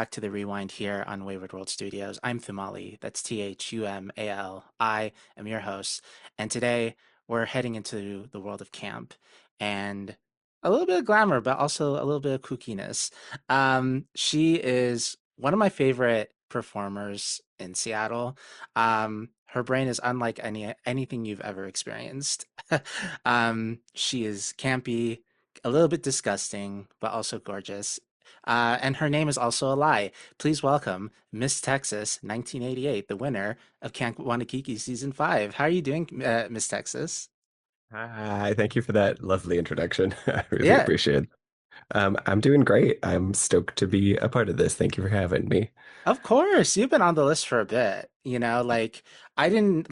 back to the Rewind here on Wayward World Studios. I'm Thumali. That's Thumali. I am your host. And today we're heading into the world of camp and a little bit of glamour, but also a little bit of kookiness. She is one of my favorite performers in Seattle. Her brain is unlike anything you've ever experienced. She is campy, a little bit disgusting, but also gorgeous. And her name is also a lie. Please welcome Miss Texas 1988, the winner of Camp Wannakiki Season 5. How are you doing, Miss Texas? Hi, thank you for that lovely introduction. I really Yeah, appreciate it. I'm doing great. I'm stoked to be a part of this. Thank you for having me. of course. You've been on the list for a bit. I didn't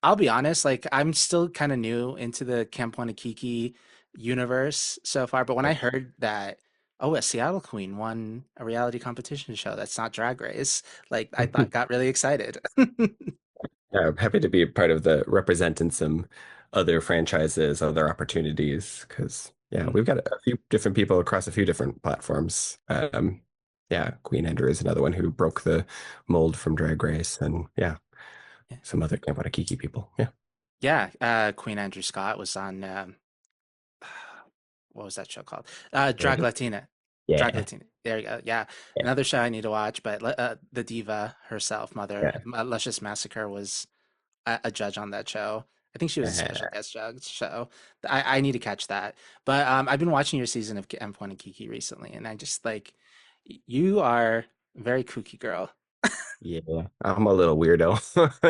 I'll be honest, I'm still kind of new into the Camp Wannakiki universe so far, but when I heard that, oh, a Seattle Queen won a reality competition show that's not Drag Race, I thought got really excited. Yeah, I'm happy to be a part of the representing some other franchises, other opportunities, because yeah, we've got a few different people across a few different platforms. Yeah, Queen Andrew is another one who broke the mold from Drag Race, and yeah, some other Camp Kiki people. Yeah, Yeah, Queen Andrew Scott was on what was that show called? Drag Drag. Latina. Drag Yeah, Latina. There you go. Yeah, yeah, another show I need to watch. But the diva herself, Mother yeah. Luscious Massacre, was a judge on that show. I think she was a special guest judge. So I need to catch that. But I've been watching your season of M1 and Kiki recently, and I just you are a very kooky girl. Yeah, I'm a little weirdo.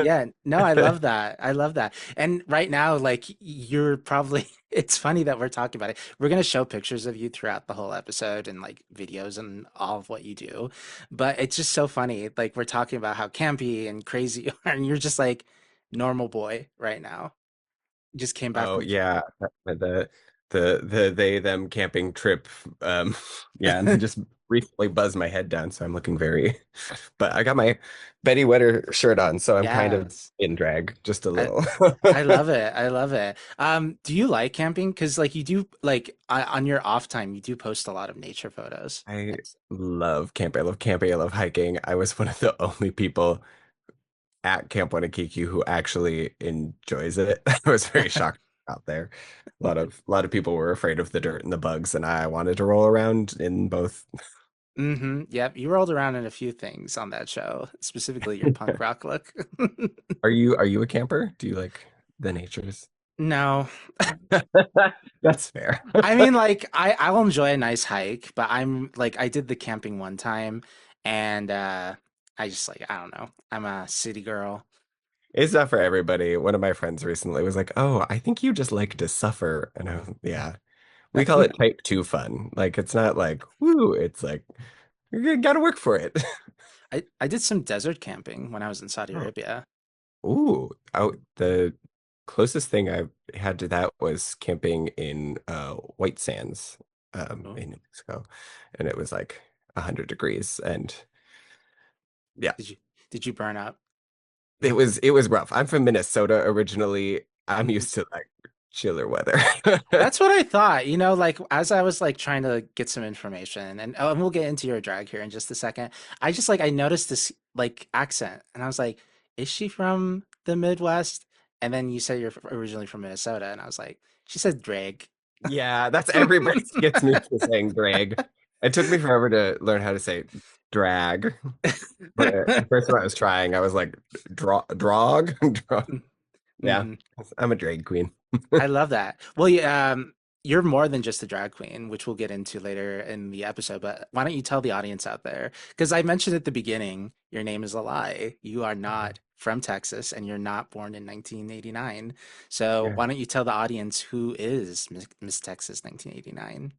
Yeah, no, I love that. I love that. And right now, you're probably, it's funny that we're talking about it. We're going to show pictures of you throughout the whole episode and videos and all of what you do. But it's just so funny. Like we're talking about how campy and crazy you are, and you're just like normal boy right now. You just came back Oh from, yeah, the they them camping trip. Yeah, and just recently buzzed my head down, so I'm looking very. But I got my Betty Whitter shirt on, so I'm kind of yes. in drag, just a I, little. I love it. I love it. Do you like camping? Because you do on your off time, you do post a lot of nature photos. I love camping. I love camping. I love hiking. I was one of the only people at Camp Wannakiki who actually enjoys it. I was very shocked out there. A lot of people were afraid of the dirt and the bugs, and I wanted to roll around in both. Mm-hmm. Yep. You rolled around in a few things on that show, specifically your punk rock look. Are you a camper? Do you like the natures? No. That's fair. I mean, I'll enjoy a nice hike, but I did the camping one time and I just I don't know. I'm a city girl. It's not for everybody. One of my friends recently was like, "Oh, I think you just like to suffer." And yeah, we call it type 2 fun. Like it's not like, woo, it's like you gotta work for it. I did some desert camping when I was in Saudi Oh. Arabia. Ooh, the closest thing I had to that was camping in White Sands Oh, in New Mexico. And it was like 100 degrees. And yeah, did you did you burn up? it was rough. I'm from Minnesota originally. I'm Mhm. used to like chiller weather. That's what I thought. As I was trying to get some information, and oh, and we'll get into your drag here in just a second. I just I noticed this accent, and I was like, "Is she from the Midwest?" And then you said you're originally from Minnesota, and I was like, "She said drag." Yeah, that's everybody gets me to saying drag. It took me forever to learn how to say drag. But at first when I was trying, I was like, drog? Yeah, Mhm. I'm a drag queen. I love that. Well, yeah, you're more than just a drag queen, which we'll get into later in the episode. But why don't you tell the audience out there? Because I mentioned at the beginning, your name is a lie. You are not from Texas, and you're not born in 1989. So Yeah. why don't you tell the audience who is Miss Texas 1989?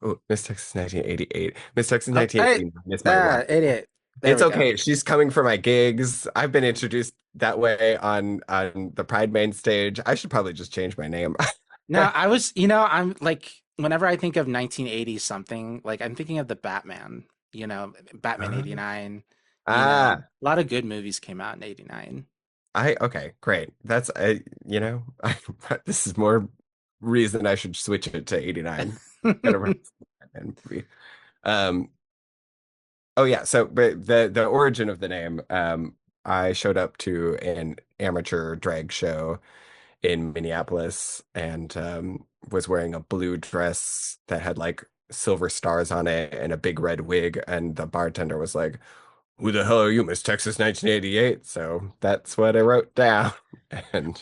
Oh, Miss Texas 1988. Miss Texas Oh, hey, 1989 is my rock. idiot. There It's we go. okay. She's coming for my gigs. I've been introduced that way on the Pride main stage. I should probably just change my name. No, I'm whenever I think of 1980 something, I'm thinking of the Batman, Batman Ah, 89, ah, a lot of good movies came out in 89. okay, great. That's I this is more reason I should switch it to 89. Gotta run this movie. Um, Oh yeah, so but the origin of the name, I showed up to an amateur drag show in Minneapolis and was wearing a blue dress that had like silver stars on it and a big red wig, and the bartender was like, "Who the hell are you, Miss Texas 1988?" So that's what I wrote down. And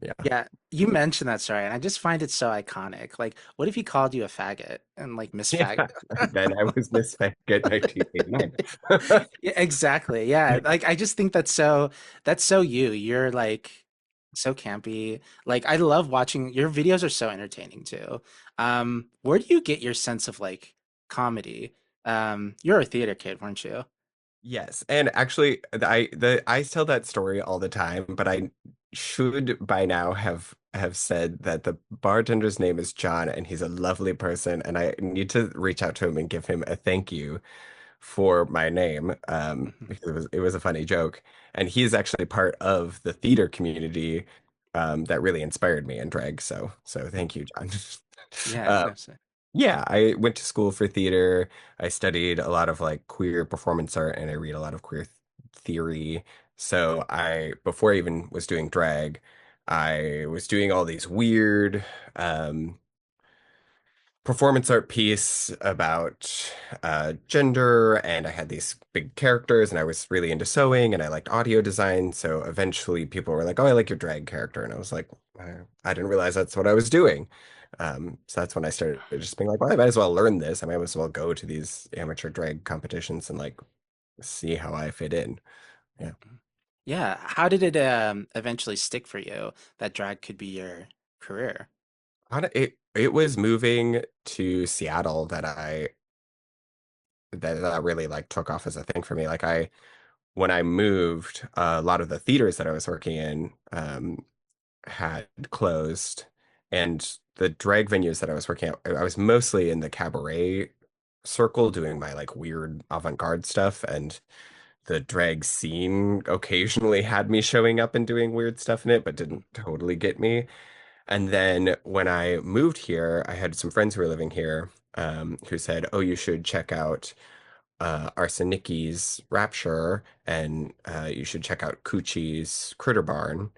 yeah. Yeah, you mentioned that story, and I just find it so iconic. Like, what if he called you a faggot and like Miss Yeah. Faggot? Then I was Miss Faggot 1989. Yeah, exactly. Yeah, like I just think that's so you. You're like so campy. Like I love watching your videos are so entertaining too. Where do you get your sense of like comedy? You're a theater kid, weren't you? Yes, and actually, I tell that story all the time, but I should by now have said that the bartender's name is John, and he's a lovely person, and I need to reach out to him and give him a thank you for my name, Mhm. because it was a funny joke, and he's actually part of the theater community, that really inspired me in drag. So thank you, John. Yeah, Uh, definitely. yeah, I went to school for theater. I studied a lot of like queer performance art and I read a lot of queer theory. So before I even was doing drag, I was doing all these weird um, performance art piece about gender, and I had these big characters, and I was really into sewing, and I liked audio design. So eventually, people were like, "Oh, I like your drag character," and I was like, I didn't realize that's what I was doing." So that's when I started just being like, "Well, I might as well learn this. I might as well go to these amateur drag competitions and like see how I fit in." Yeah. Yeah. How did it eventually stick for you that drag could be your career? It was moving to Seattle that really like took off as a thing for me. Like when I moved, a lot of the theaters that I was working in had closed, and the drag venues that I was working at, I was mostly in the cabaret circle doing my like weird avant-garde stuff, and the drag scene occasionally had me showing up and doing weird stuff in it, but didn't totally get me. And then when I moved here, I had some friends who were living here, who said, "Oh, you should check out Arseniki's Rapture, and you should check out Coochie's Critter Barn."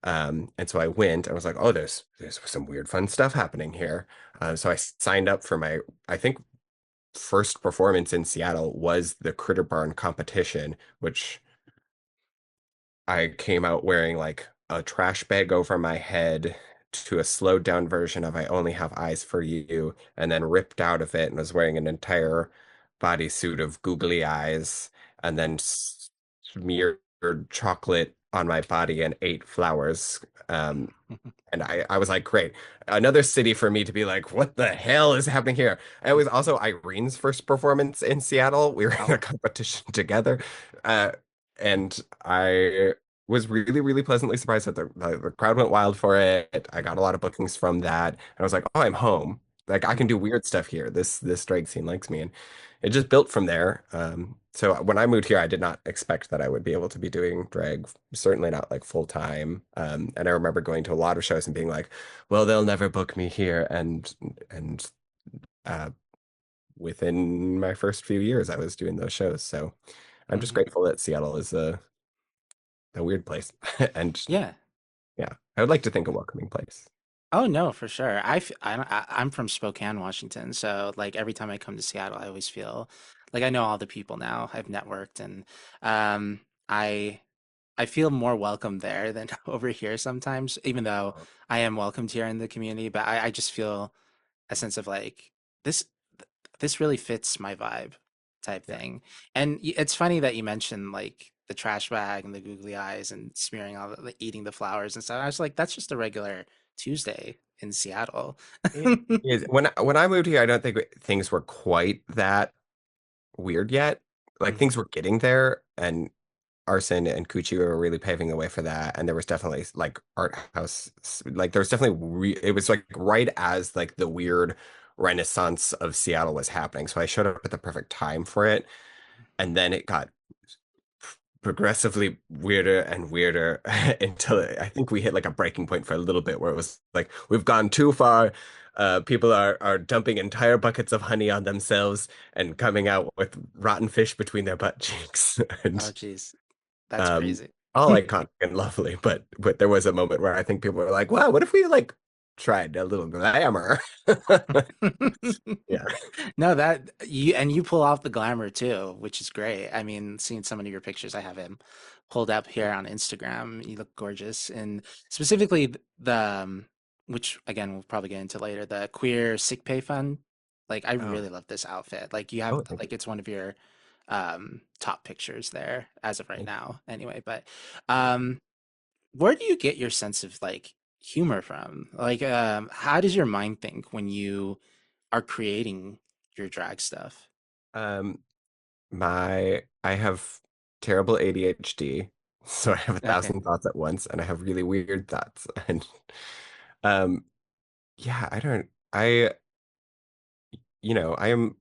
And so I went and was like, "Oh, there's some weird fun stuff happening here." So I signed up for my, I think, first performance in Seattle was the Critter Barn competition, which I came out wearing like a trash bag over my head to a slowed down version of I Only Have Eyes for You, and then ripped out of it and was wearing an entire bodysuit of googly eyes, and then smeared chocolate on my body and ate flowers. And I was like, great, another city for me to be like, what the hell is happening here? It was also Irene's first performance in Seattle. We were in a Oh. competition together. Uh, and I was really, really pleasantly surprised that the crowd went wild for it. I got a lot of bookings from that. And I was like, oh, I'm home. Like I can do weird stuff here. This drag scene likes me. And it just built from there. So when I moved here, I did not expect that I would be able to be doing drag, certainly not like full time. And I remember going to a lot of shows and being like, well, they'll never book me here. And uh, within my first few years, I was doing those shows. So I'm just Mhm. grateful that Seattle is a weird place. And Yeah. yeah, I would like to think a welcoming place. Oh no, for sure. I'm from Spokane, Washington, so like every time I come to Seattle, I always feel like I know all the people now. I've networked, and um, I I feel more welcome there than over here sometimes. Even though I am welcomed here in the community, but I just feel a sense of like this this really fits my vibe type Yeah. thing. And it's funny that you mentioned like the trash bag and the googly eyes and smearing all the like, eating the flowers and stuff. I was like, that's just a regular Tuesday in Seattle. It is. When I moved here, I don't think things were quite that weird yet. Like things Mhm, were getting there, and Arson and Coochie were really paving the way for that. And there was definitely like art house, like there was definitely it was like right as like the weird renaissance of Seattle was happening. So I showed up at the perfect time for it, and then it got progressively weirder and weirder until I think we hit like a breaking point for a little bit where it was like we've gone too far. People are dumping entire buckets of honey on themselves and coming out with rotten fish between their butt cheeks Oh, and geez, that's um crazy. all iconic and lovely. But there was a moment where I think people were like, "Wow, what if we like tried a little glamour?" Yeah. No, that you pull off the glamour too, which is great. I mean, seeing some of your pictures, I have him pulled up here on Instagram. You look gorgeous, and specifically which again we'll probably get into later, the queer sick pay fund. Like, I Oh, really love this outfit. Like, you have oh, thank you. like it's one of your top pictures there as of right Thank you. now. Anyway, but um, where do you get your sense of like humor from? Like, how does your mind think when you are creating your drag stuff? Um, I have terrible ADHD, so I have a Okay. thousand thoughts at once, and I have really weird thoughts. And um, yeah, I am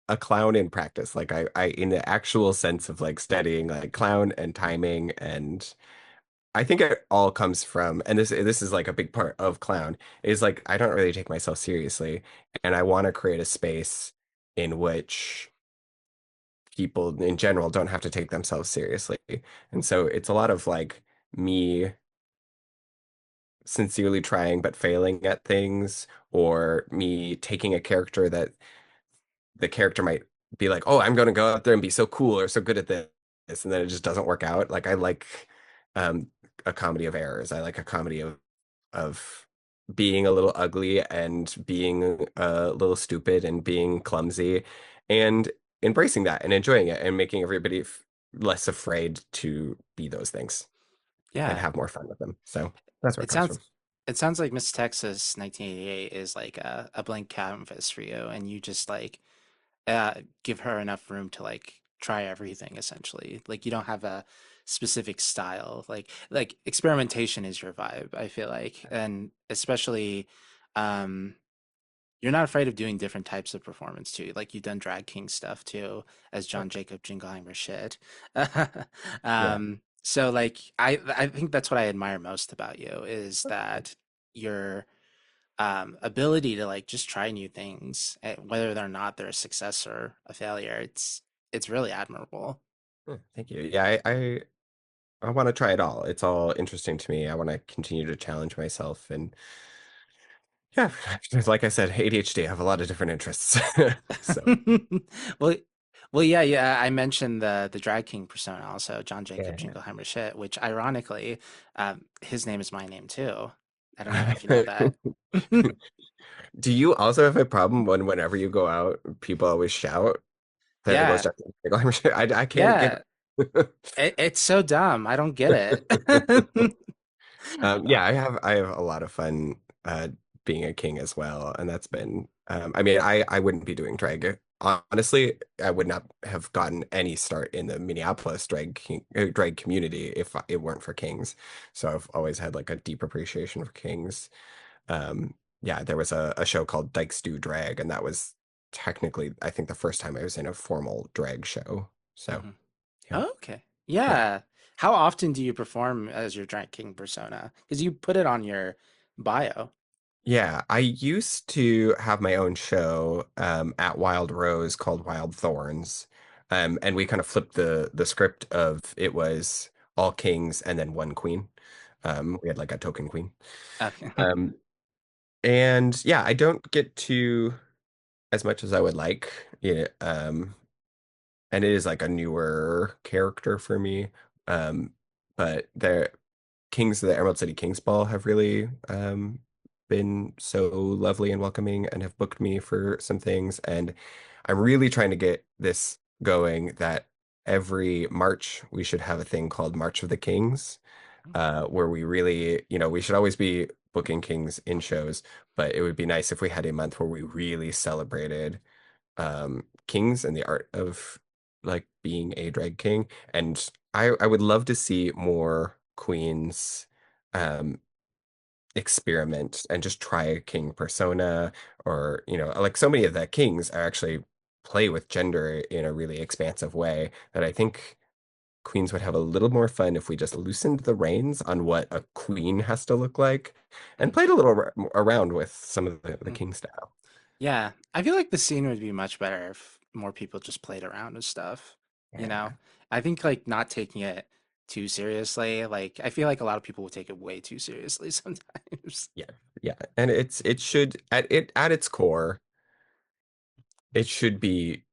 a clown in practice. Like in the actual sense of like studying like clown and timing, and I think it all comes from, and this is like a big part of clown, is like I don't really take myself seriously, and I want to create a space in which people in general don't have to take themselves seriously. And so it's a lot of like me sincerely trying but failing at things, or me taking a character that the character might be like, oh, I'm going to go out there and be so cool or so good at this, and then it just doesn't work out. Like I like um, a comedy of errors. I like a comedy of being a little ugly and being a little stupid and being clumsy and embracing that and enjoying it and making everybody less afraid to be those things and Yeah. have more fun with them. So that's where it It comes sounds from. it sounds like Miss Texas 1988 is like a blank canvas for you, and you just like give her enough room to like try everything essentially. Like, you don't have a specific style. Like experimentation is your vibe, I feel like. And especially um you're not afraid of doing different types of performance too. Like, you've done drag king stuff too, as John Jacob Jingleheimer shit. Yeah. So like I think that's what I admire most about you is that your ability to like just try new things, whether or not they're a success or a failure. It's really admirable. Thank you. Yeah, I want to try it all. It's all interesting to me. I want to continue to challenge myself and yeah, like I said, ADHD, I have a lot of different interests. So, Well, yeah. I mentioned the drag king persona also, John Jacob yeah. Jingleheimer shit, which ironically, his name is my name too. I don't know if you know that. Do you also have a problem when whenever you go out, people always shout that it goes Yeah, to I'm sure I can't get yeah. It's so dumb. I don't get it. yeah, I have a lot of fun being a king as well, and that's been I mean I wouldn't be doing drag. Honestly, I would not have gotten any start in the Minneapolis drag community if it weren't for kings. So I've always had like a deep appreciation for kings. Yeah, there was a show called Dykes Do Drag, and that was technically, I think, the first time I was in a formal drag show. So, Mhm. yeah, Oh, okay. yeah. Yeah. How often do you perform as your drag king persona? Because you put it on your bio. Yeah, I used to have my own show at Wild Rose called Wild Thorns. And we kind of flipped the script of it was all kings and then one queen. We had like a token queen. Okay. Um, and yeah, I don't get to as much as I would like. Yeah, and it is like a newer character for me. Um, but the Kings of the Emerald City Kings Ball have really been so lovely and welcoming and have booked me for some things. And I'm really trying to get this going that every March we should have a thing called March of the Kings, where we really, we should always be booking kings in shows, but it would be nice if we had a month where we really celebrated kings and the art of like being a drag king. And I would love to see more queens um experiment and just try a king persona or like so many of the kings are actually play with gender in a really expansive way that I think queens would have a little more fun if we just loosened the reins on what a queen has to look like and Mm, played a little around with some of the mm. king style. Yeah, I feel like the scene would be much better if more people just played around with stuff, you know? Yeah. I think like not taking it too seriously, like I feel like a lot of people will take it way too seriously sometimes. Yeah. Yeah. And it should at its core, it should be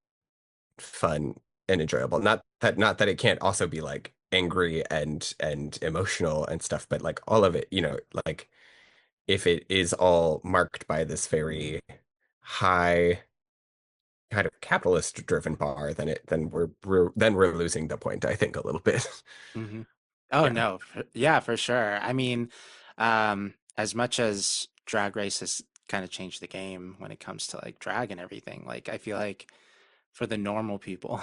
fun and enjoyable. Not that it can't also be like angry and emotional and stuff, but like all of it, like if it is all marked by this very high kind of capitalist driven bar, then we're losing the point, I think, a little bit. Hmm. Oh Yeah. no, yeah, for sure. I mean, as much as Drag Race has kind of changed the game when it comes to like drag and everything, like I feel like for the normal people,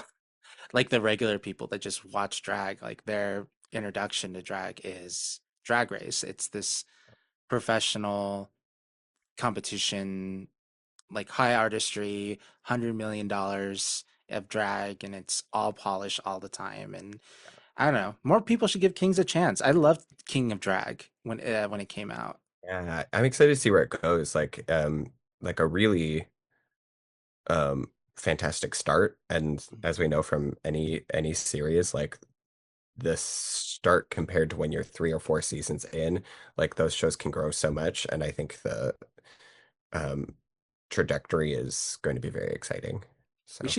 like the regular people that just watch drag, like their introduction to drag is Drag Race. It's this professional competition, like high artistry, $100 million of drag, and it's all polished all the time. And I don't know, more people should give Kings a chance. I loved King of Drag when it came out. Yeah, I'm excited to see where it goes. Like a really fantastic start. And as we know from any series, like the start compared to when you're 3 or 4 seasons in, like those shows can grow so much. And I think the um trajectory is going to be very exciting. So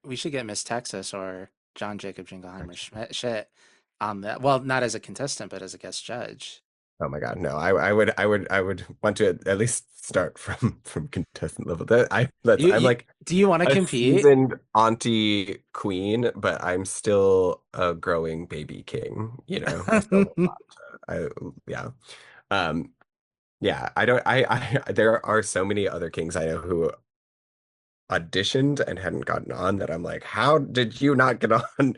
We should get Miss Texas or John Jacob Jingleheimer Schmidt on that. Well, not as a contestant, but as a guest judge. oh my God, no, I would want to at least start from contestant level. I'm like Do you want to a compete? seasoned auntie queen, but I'm still a growing baby king, I still have a lot yeah. Um, yeah, I don't there are so many other kings I know who auditioned and hadn't gotten on that I'm like, how did you not get on?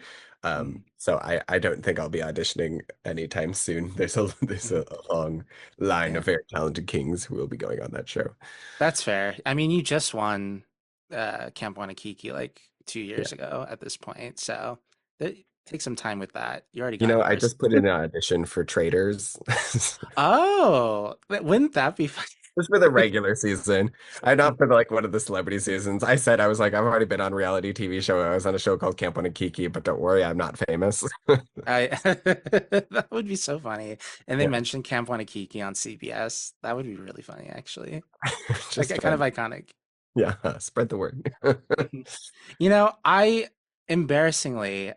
Mhm, So I don't think I'll be auditioning anytime soon. There's mhm. a long line Yeah, of very talented kings who will be going on that show. that's fair. I mean, you just won Camp Wannakiki like two Yeah. years ago at this point, so take some time with that. You already got I yours. just put in an audition for Traders. Oh, wouldn't that be fun? Just for the regular season. I not for like one of the celebrity seasons. I was like, I've already been on reality TV show. I was on a show called Camp Wannakiki, but don't worry, I'm not famous. I that would be so funny. And they Yeah. mentioned Camp Wannakiki on CBS. That would be really funny, actually. Like Just kind of fun. iconic. Yeah. Spread the word. You know, I embarrassingly,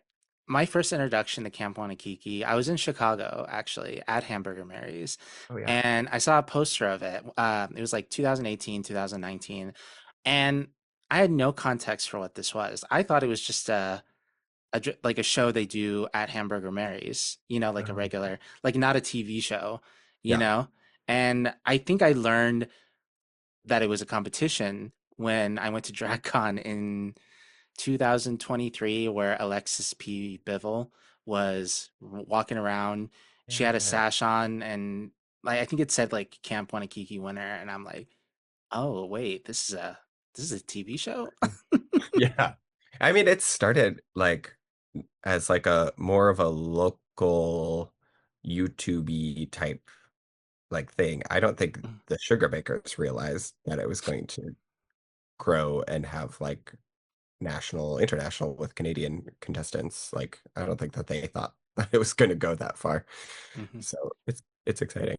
my first introduction to Camp Wannakiki, I was in Chicago actually at Hamburger Mary's, Oh yeah. and I saw a poster of it. It was like 2018, 2019, and I had no context for what this was. I thought it was just like a show they do at Hamburger Mary's, like a Okay. regular, like not a TV show, you Yeah. know? And I think I learned that it was a competition when I went to DragCon in 2023, where Alexis P. Bivol was walking around. She had a Yeah. sash on, and like I think it said like Camp Wannakiki winner, and I'm like, oh wait, this is a TV show. Yeah. I mean, it started like as like a more of a local YouTube type like thing. I don't think the sugar bakers realized that it was going to grow and have like national, international with Canadian contestants. Like, I don't think that they thought that it was going to go that far. Mhm. So it's exciting.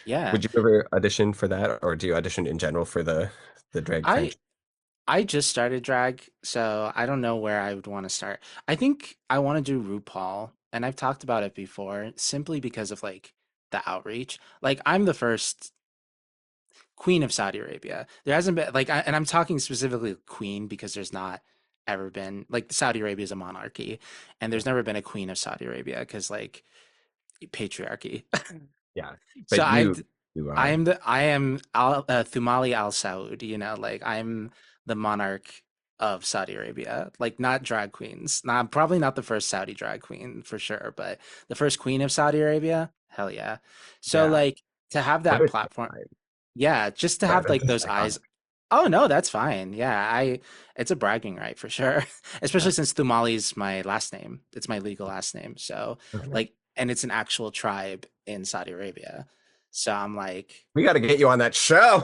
Yeah, Would you ever audition for that, or do you audition in general for the drag I franchise? I just started drag, so I don't know where I would want to start. I think I want to do RuPaul, and I've talked about it before, simply because of like the outreach. Like I'm the first queen of Saudi Arabia. There hasn't been like, and I'm talking specifically queen because there's not ever been like Saudi Arabia is a monarchy, and Yeah. there's never been a queen of Saudi Arabia because like patriarchy. Yeah. So But you are. I am Al Thumali Al Saud, like I'm the monarch of Saudi Arabia, like not drag queens. Not probably not the first Saudi drag queen for sure, but the first queen of Saudi Arabia, hell yeah. So Yeah. like to have What that a platform, tagline. yeah, just to have That's like just those eyes iconic. Oh no, that's fine. Yeah, I it's a bragging right for sure. Especially Uh, since Thumali's my last name. It's my legal last name. So okay. like and it's an actual tribe in Saudi Arabia. So I'm like We got to get you on that show.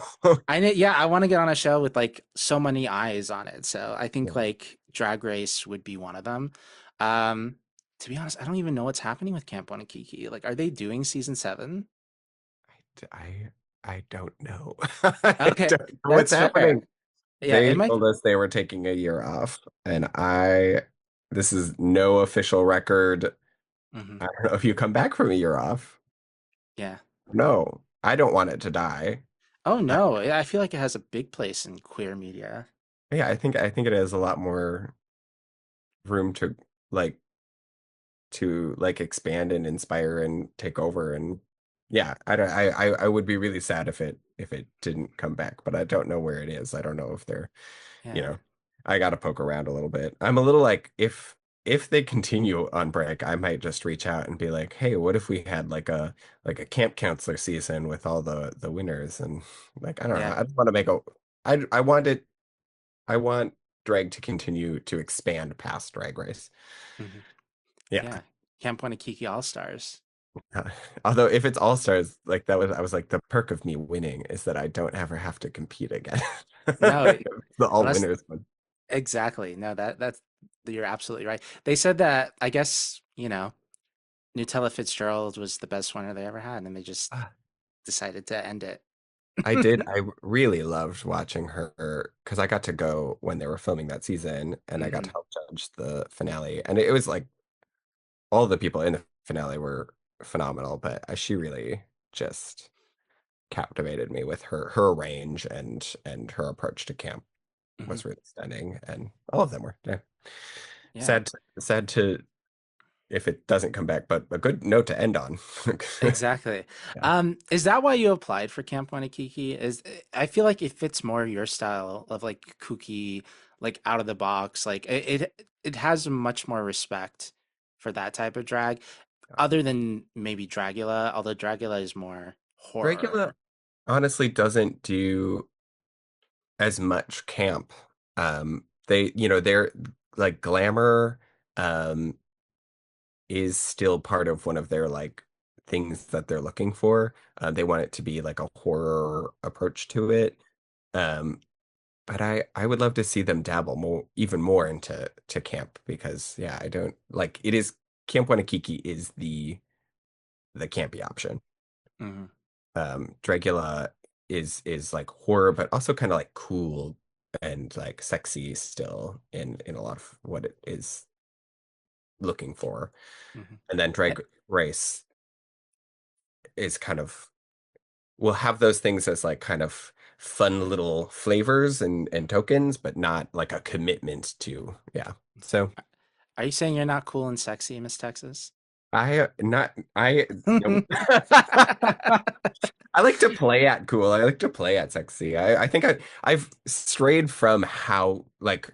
yeah, I want to get on a show with like so many eyes on it. So I think Yeah. like Drag Race would be one of them. Um to be honest, I don't even know what's happening with Camp Wannakiki. Like are they doing season 7? I I don't know. I Okay, don't know what's that's fair. happening. Yeah, it They might told us they were taking a year off, and this is no official record. mhm, I don't know if you come back from a year off. yeah. No, I don't want it to die. Oh Uh, no, I feel like it has a big place in queer media. yeah, I think it has a lot more room like to expand and inspire and take over. And yeah, I don't I would be really sad if it didn't come back, but I don't know where it is. I don't know if they're you Yeah. know, I got to poke around a little bit. I'm a little like, if they continue on break, I might just reach out and be like, "Hey, what if we had like a camp counselor season with all the winners?" And like, I don't know. Yeah. I just want to make a I want it I want drag to continue to expand past Drag Race. Hmm. Yeah. Yeah. Camp Wannakiki All Stars. Uh, Although if it's All Stars, like that was I was like the perk of me winning is that I don't ever have to compete again. No, The all unless winners one. exactly. No, that's you're absolutely right. They said that I guess, Nutella Fitzgerald was the best winner they ever had, and they just decided to end it. I really loved watching her because I got to go when they were filming that season and I got Hmm. to help judge the finale. And it was like all the people in the finale were phenomenal, but she really just captivated me with her range and her approach to camp Hmm. was really stunning. And all of them were. Yeah. Yeah. Sad to if it doesn't come back, but a good note to end on. Exactly. Yeah. Is that why you applied for Camp Wanakiki? I feel like it fits more your style of like kooky, like out of the box. Like it has much more respect for that type of drag, other than maybe Dragula, although Dragula is more horror. Dracula honestly doesn't do as much camp. They're like glamour um is still part of one of their like things that they're looking for. They want it to be like a horror approach to it. Um, but I would love to see them dabble even more into camp because yeah, I don't like it is Camp Wanakiki is the campy option. Hmm. Dracula is like horror, but also kind of like cool and like sexy still in a lot of what it is looking for. Hmm. And then Drag Race is kind of will have those things as like kind of fun little flavors and tokens, but not like a commitment to yeah. So Are you saying you're not cool and sexy, Miss Texas? I not I no. I like to play at cool. I like to play at sexy. I think I've strayed from how like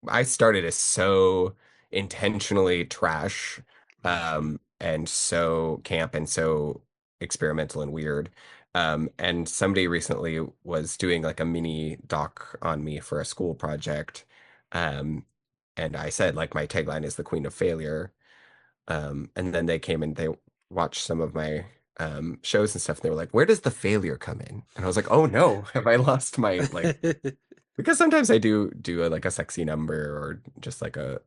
I started as so intentionally trash and so camp and so experimental and weird. And somebody recently was doing like a mini doc on me for a school project. Um, and I said like my tagline is the Queen of Failure. And then they came and they watched some of my shows and stuff. And they were like, "Where does the failure come in?" And I was like, "Oh no, have I lost my like?" Because sometimes I do like a sexy number or just like a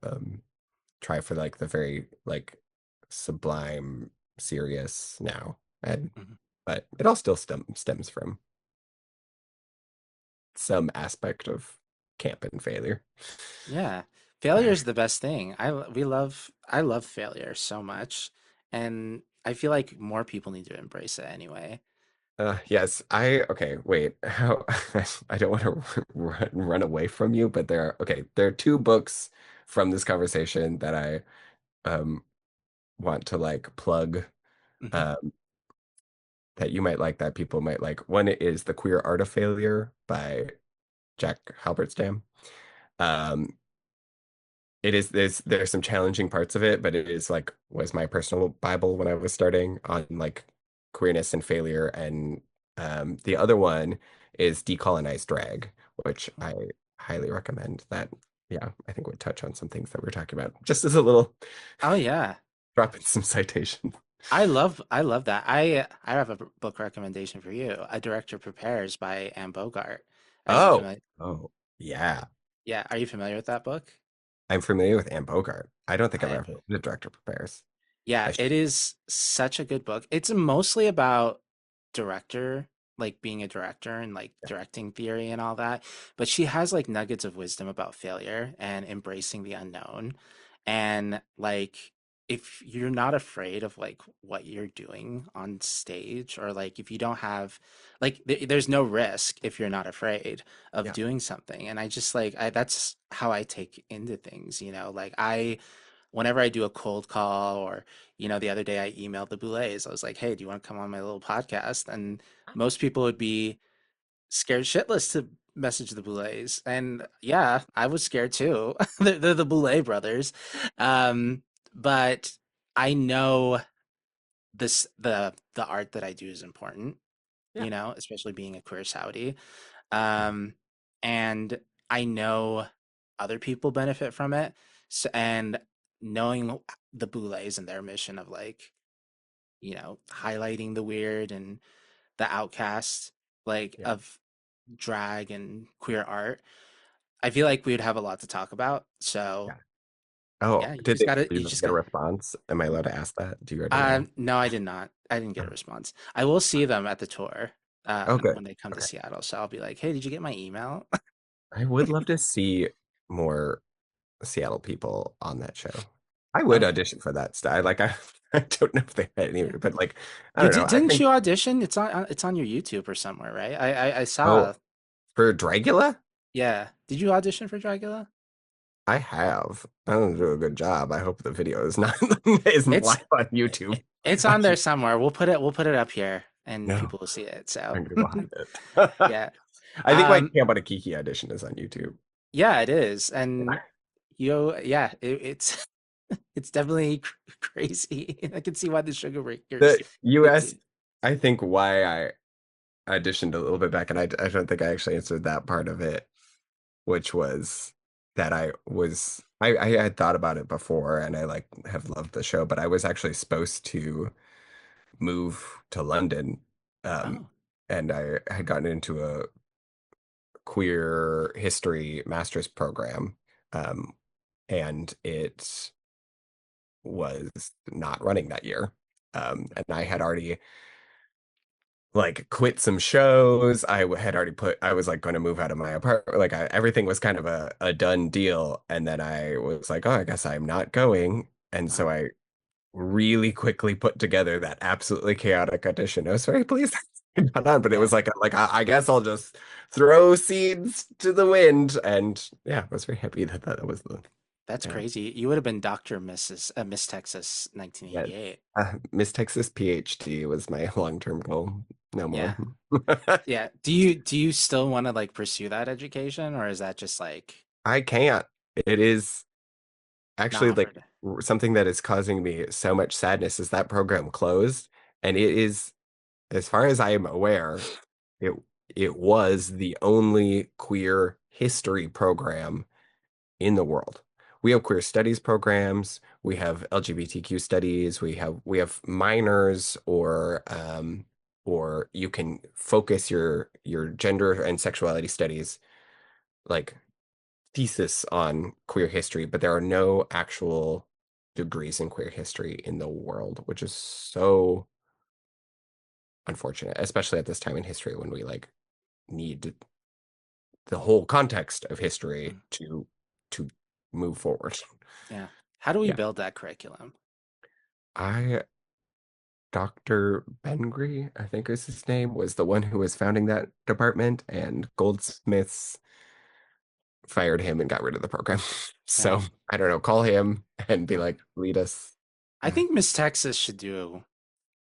try for like the very like sublime serious now. And Mhm. but it all still stems from some aspect of camp and failure. Yeah. Failure is the best thing. I love failure so much, and I feel like more people need to embrace it anyway. Yes, okay, wait. How I don't want to run away from you, but there are two books from this conversation that I um want to like plug Hmm. um that you might like that people might like. One is The Queer Art of Failure by Jack Halberstam. Um, there's some challenging parts of it, but it is like was my personal Bible when I was starting on like queerness and failure. And the other one is Decolonize Drag, which Oh, I highly recommend. That, yeah, I think would touch on some things that we're talking about, just as a little oh yeah. drop in some citation. I love that. I have a book recommendation for you. A Director Prepares by Anne Bogart. Are you Oh, familiar? oh, yeah. Yeah, are you familiar with that book? I'm familiar with Anne Bogart. I don't think I've I ever read a director prepares. Yeah, I should. it is such a good book. It's mostly about director, like being a director and like Yeah, directing theory and all that. But she has like nuggets of wisdom about failure and embracing the unknown. And like, if you're not afraid of like what you're doing on stage, or like if you don't have like there's no risk if you're not afraid of yeah, doing something. And I just like that's how I take into things, like I whenever I do a cold call, or, the other day I emailed the Boulets. I was like, hey, do you want to come on my little podcast? And most people would be scared shitless to message the Boulets. And yeah, I was scared too. They're the Boulet brothers. Um, but I know the art that I do is important, yeah, especially being a queer Saudi. Um, and I know other people benefit from it. So, and knowing the Boulets and their mission of like, highlighting the weird and the outcast, like yeah, of drag and queer art, I feel like we would have a lot to talk about. So yeah. Oh, yeah, you did just they gotta, do you you just get a got. response? Am I allowed to ask that? Do you already know? No, I did not. I didn't get a Oh, response. I will see them at the tour, oh, good. when they come to Okay. Seattle. So I'll be like, hey, did you get my email? I would love to see more Seattle people on that show. I would Okay. audition for that stuff. I don't know if they had any, Yeah. but like, I You don't know. did, I didn't think, you audition? It's on your YouTube or somewhere, right? I oh, saw. for Dragula, Yeah. Did you audition for Dracula? I have. I don't do a good job. I hope the video is not isn't It's live on YouTube. it's I on there should, somewhere. We'll put it up here and no, people will see it. So I'm gonna go hide it. yeah. I think my Um Camp Wannakiki audition is on YouTube. yeah, it is. And yeah, it's it's definitely crazy. I can see why the Sugar Breakers The picked US, you. I think why I auditioned a little bit back, and I don't think I actually answered that part of it, which was that I had thought about it before, and I like have loved the show, but I was actually supposed to move to London, um, Oh, and I had gotten into a queer history master's program, um, and it was not running that year. And I had already like quit some shows. Had already I was like going to move out of my apartment. Like everything was kind of a done deal. And then I was like, oh, I guess I'm not going. And so wow. I really quickly put together that absolutely chaotic audition. I was very pleased I got on, but it Yeah. was like I guess I'll just throw seeds to the wind. And yeah, I was very happy that that was the That's yeah. crazy. You would have been Dr. Miss Texas Yeah. 1988. Miss Texas PhD was my long-term goal. No more. Yeah. Yeah. Do you still want to like pursue that education, or is that just like I can't. It is not actually like offered? something that is causing me so much sadness is that program closed. And it is, as far as I am aware, it it was the only queer history program in the world. We have queer studies programs, we have LGBTQ studies, we have minors or you can focus your gender and sexuality studies like thesis on queer history, but there are no actual degrees in queer history in the world, which is so unfortunate, especially at this time in history when we like need the whole context of history Mm, to move forward. yeah. How do we Yeah. build that curriculum? I Dr. Bengry, I think is his name, was the one who was founding that department, and Goldsmiths fired him and got rid of the program. So Dang. I don't know, call him and be Huh. like, lead us. I think Miss Texas should do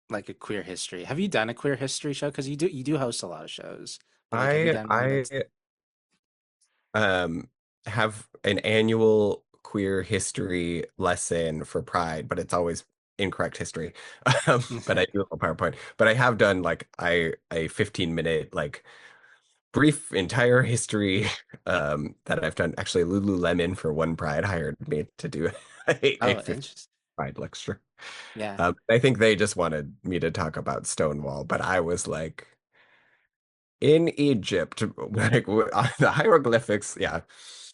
like a queer history. Have you done a queer history show? Because you do host a lot of shows, but like, have you done one I that's um have an annual queer history lesson for Pride, but it's always incorrect history. But I okay? do have a PowerPoint. But I have done like I a 15-minute like brief entire history that I've done. Actually, Lululemon for one Pride hired me to do a Oh, 50 interesting. Pride lecture. Yeah. I think they just wanted me to talk about Stonewall, but I was like in Egypt, like the hieroglyphics. Yeah,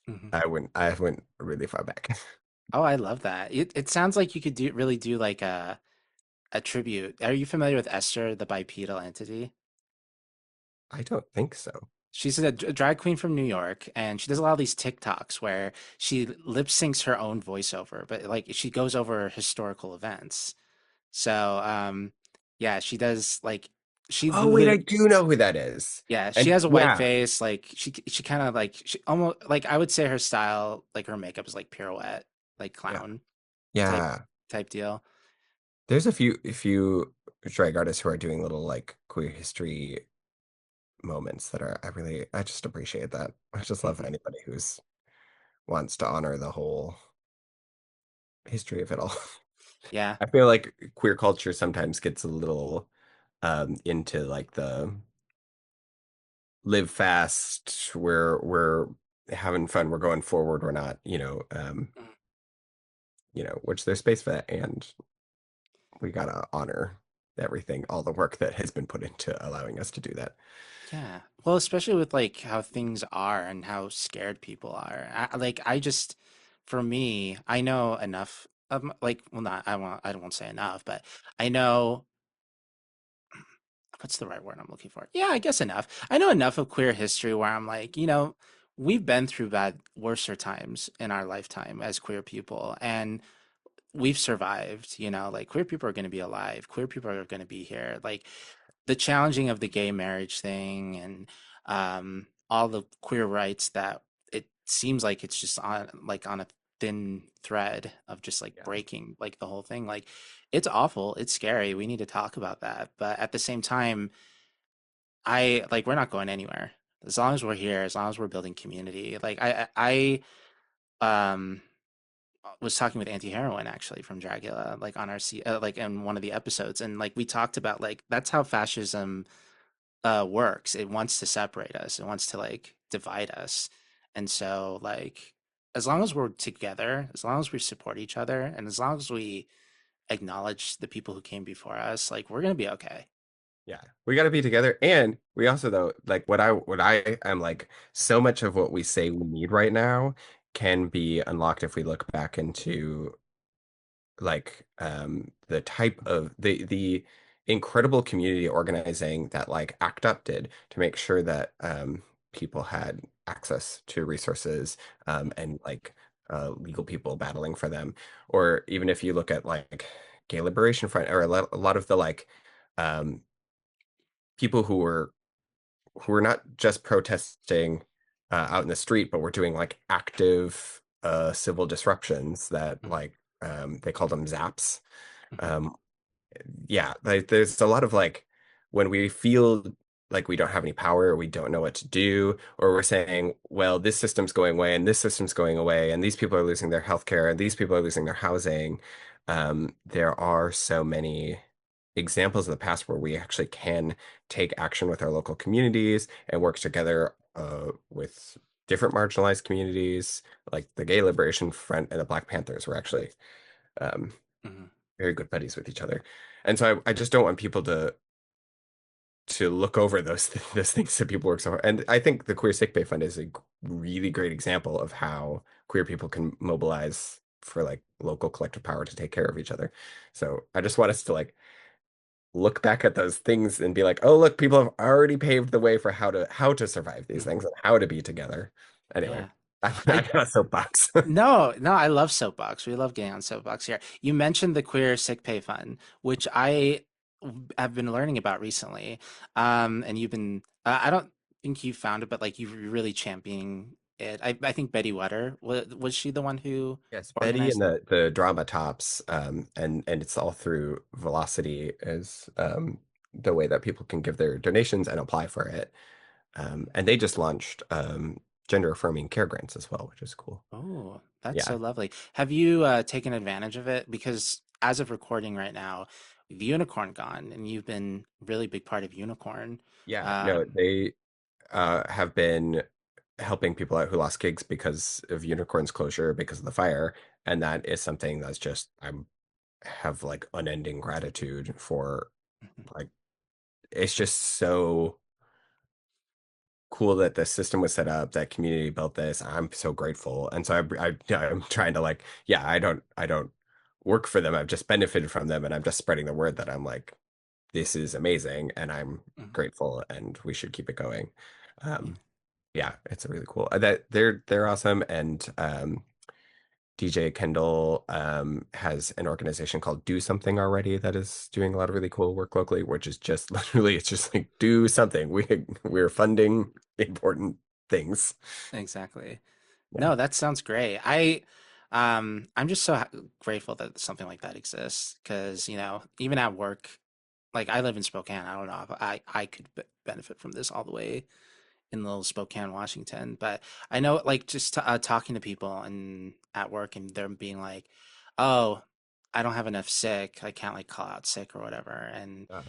Hmm. I went really far back. Oh, I love that. It sounds like you could do really do like a tribute. Are you familiar with Esther, the bipedal entity? I don't think so. She's a drag queen from New York, and she does a lot of these TikToks where she lip syncs her own voiceover, but like she goes over historical events. So, yeah, she does like she Oh wait, I lit do know who that is. yeah, she And has a white yeah, face. Like she kind of like she almost like I would say her style, like her makeup is like pirouette, like yeah, clown type yeah. type deal. There's a few drag artists who are doing little like queer history moments that are I just appreciate that. I just love Hmm. anybody who's wants to honor the whole history of it all. Yeah. I feel like queer culture sometimes gets a little into like the live fast, we're having fun, we're going forward, we're not, Mhm. which there's space for that, and we gotta honor everything, all the work that has been put into allowing us to do that. Yeah. Well, especially with like how things are and how scared people are. I just, for me, I know enough of like, well, not, I don't want to say enough, but I know, what's the right word I'm looking for? Yeah, I guess enough. I know enough of queer history where I'm like, we've been through worser times in our lifetime as queer people, and we've survived, like queer people are going to be alive. Queer people are going to be here. Like, the challenging of the gay marriage thing and all the queer rights that it seems like it's just on a thin thread of just like Yeah. breaking like the whole thing. Like it's awful, it's scary. We need to talk about that. But at the same time, I like we're not going anywhere. As long as we're here, as long as we're building community. Like I was talking with Anti-Heroine actually from Dragula, like on our like in one of the episodes, and like we talked about like that's how fascism works. It wants to separate us. It wants to like divide us. And so like as long as we're together, as long as we support each other, and as long as we acknowledge the people who came before us, like we're gonna be okay. Yeah, we got to be together, and we also though like what I am like so much of what we say we need right now can be unlocked if we look back into like the type of the incredible community organizing that like ACT UP did to make sure that people had access to resources and like legal people battling for them, or even if you look at like Gay Liberation Front or a lot of the like um people who were not just protesting out in the street, but were doing like active civil disruptions that Mhm, like they called them zaps. mhm, Um, yeah, like there's a lot of like when we feel like we don't have any power, or we don't know what to do, or we're saying, well, this system's going away and this system's going away, and these people are losing their healthcare and these people are losing their housing. There are so many examples of the past where we actually can take action with our local communities and work together with different marginalized communities, like the Gay Liberation Front and the Black Panthers were actually um, mhm. very good buddies with each other. And so I just don't want people to look over those things that people work so hard. And I think the Queer Sick Pay Fund is a really great example of how queer people can mobilize for like local collective power to take care of each other. So I just want us to like look back at those things and be like, oh, look, people have already paved the way for how to survive these Mhm. things and how to be together. Anyway, Yeah. I I got a soapbox. No, no, I love soapbox. We love getting on soapbox here. You mentioned the queer sick pay fund, which have been learning about recently. And you've been, I don't think you found it, but like you've really championing it. I think Betty Wetter was she the one who Yes, Betty and organized it? the drama tops, and it's all through Velocity is the way that people can give their donations and apply for it. And they just launched gender affirming care grants as well, which is cool. Oh, that's so Yeah. lovely. Have you taken advantage of it? Because as of recording right now, the Unicorn gone, and you've been really big part of Unicorn. Yeah, no, Um, have been helping people out who lost gigs because of Unicorn's closure, because of the fire, and that is something that's just I'm have like unending gratitude for. Mhm. Like, it's just so cool that the system was set up, that community built this. I'm so grateful. And so I'm trying to like, yeah, I don't work for them. I've just benefited from them and I'm just spreading the word that I'm like, this is amazing and I'm Mhm. grateful and we should keep it going. Yeah. Um, yeah, it's really cool. That they're awesome. And DJ Kendall has an organization called Do Something Already that is doing a lot of really cool work locally, which is just literally it's just like do something. We're funding important things. Exactly. Yeah. No, that sounds great. I'm just so grateful that something like that exists because, even at work, like I live in Spokane. I don't know if I could benefit from this all the way in little Spokane, Washington. But I know, like, just talking to people and at work, and them being like, "Oh, I don't have enough sick. I can't like call out sick or whatever," and Uh,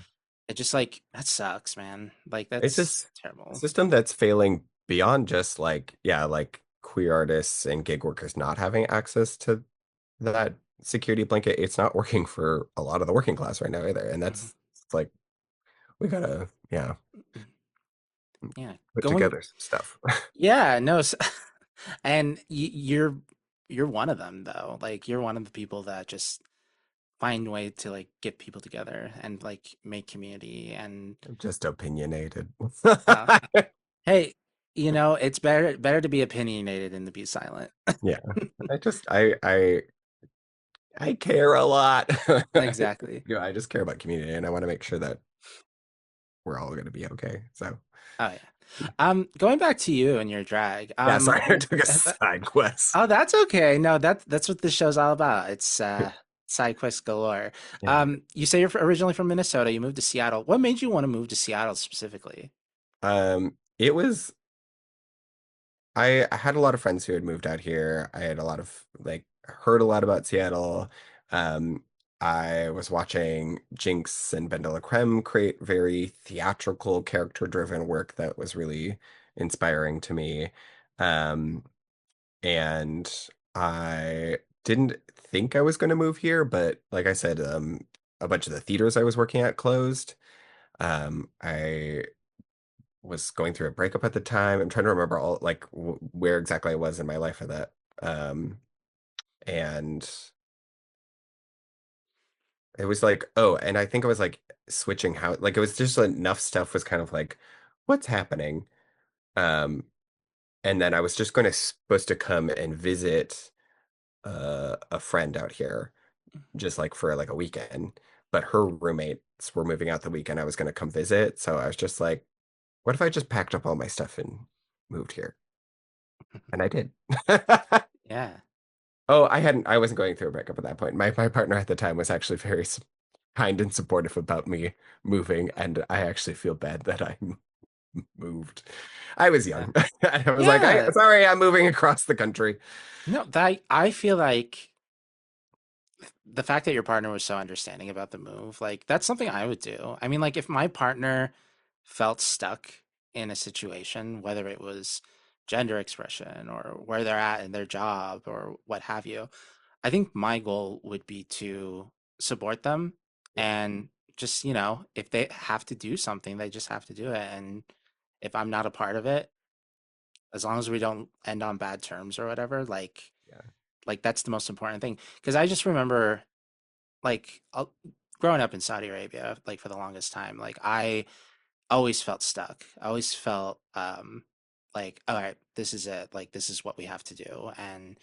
it just like that sucks, man. Like it's that's this terrible. system that's failing beyond just like, yeah, like queer artists and gig workers not having access to that security blanket. It's not working for a lot of the working class right now either. And Mhm. that's it's like we gotta, yeah, Yeah, put going. together some stuff. Yeah, no, and you're one of them though. Like you're one of the people that just find a way to like get people together and like make community and I'm just opinionated. uh, hey, it's better to be opinionated than to be silent. Yeah. I just I care a lot. Exactly. I just care about community and I want to make sure that we're all going to be okay. So, Oh yeah. Going back to you and your drag. yeah, sorry, I took a side quest. Oh, that's okay. No, that's what this show's all about. It's side quest galore. Yeah. You say you're originally from Minnesota. You moved to Seattle. What made you want to move to Seattle specifically? It was I had a lot of friends who had moved out here. I had a lot of like heard a lot about Seattle. Um, I was watching Jinx and Ben de la Creme create very theatrical, character-driven work that was really inspiring to me. Um, and I didn't think I was going to move here, but like I said, a bunch of the theaters I was working at closed. I was going through a breakup at the time. I'm trying to remember all like w where exactly I was in my life at that. And it was like, oh, and I think I was like switching how like it was just enough stuff was kind of like, what's happening? Um, and then I was just going to supposed to come and visit a friend out here just like for like a weekend, but her roommates were moving out the weekend I was going to come visit. So I was just like, what if I just packed up all my stuff and moved here? And I did. Yeah. Oh, I wasn't going through a breakup at that point. My partner at the time was actually very kind and supportive about me moving, and I actually feel bad that I moved. I was Yeah. young. I was like, Yeah. sorry, I'm moving across the country. No, that I feel like the fact that your partner was so understanding about the move, like that's something I would do. I mean, like if my partner felt stuck in a situation, whether it was gender expression or where they're at in their job or what have you, I think my goal would be to support them Yeah, and just, if they have to do something, they just have to do it. And if I'm not a part of it, as long as we don't end on bad terms or whatever, yeah, like that's the most important thing. Because I just remember like growing up in Saudi Arabia, like for the longest time, like I always felt stuck. I always felt like, all right, this is it. Like this is what we have to do. And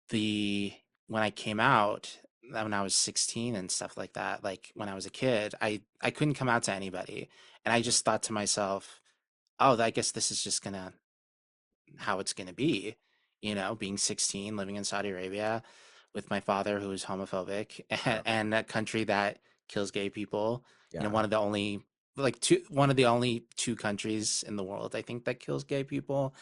the when I came out, when I was 16 and stuff like that, like when I was a kid, I couldn't come out to anybody. And I yeah, just thought to myself, oh, I guess this is just gonna how it's gonna be, being 16, living in Saudi Arabia with my father who is homophobic yeah, and a country that kills gay people, yeah, one of the only one of the only two countries in the world I think that kills gay people.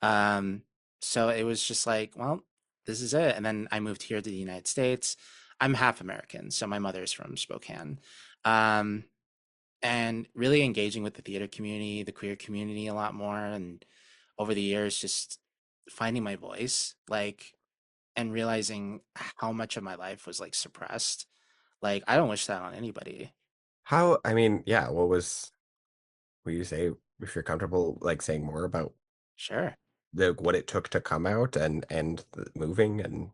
Um, so it was just like, well, this is it. And then I moved here to the United States. I'm half American, so my mother's from Spokane. Um, and really engaging with the theater community, the queer community a lot more, and over the years, just finding my voice, like, and realizing how much of my life was like suppressed. Like, I don't wish that on anybody. How, I mean, yeah, what was, will you say, if you're comfortable, like saying more about Sure. the what it took to come out and the moving and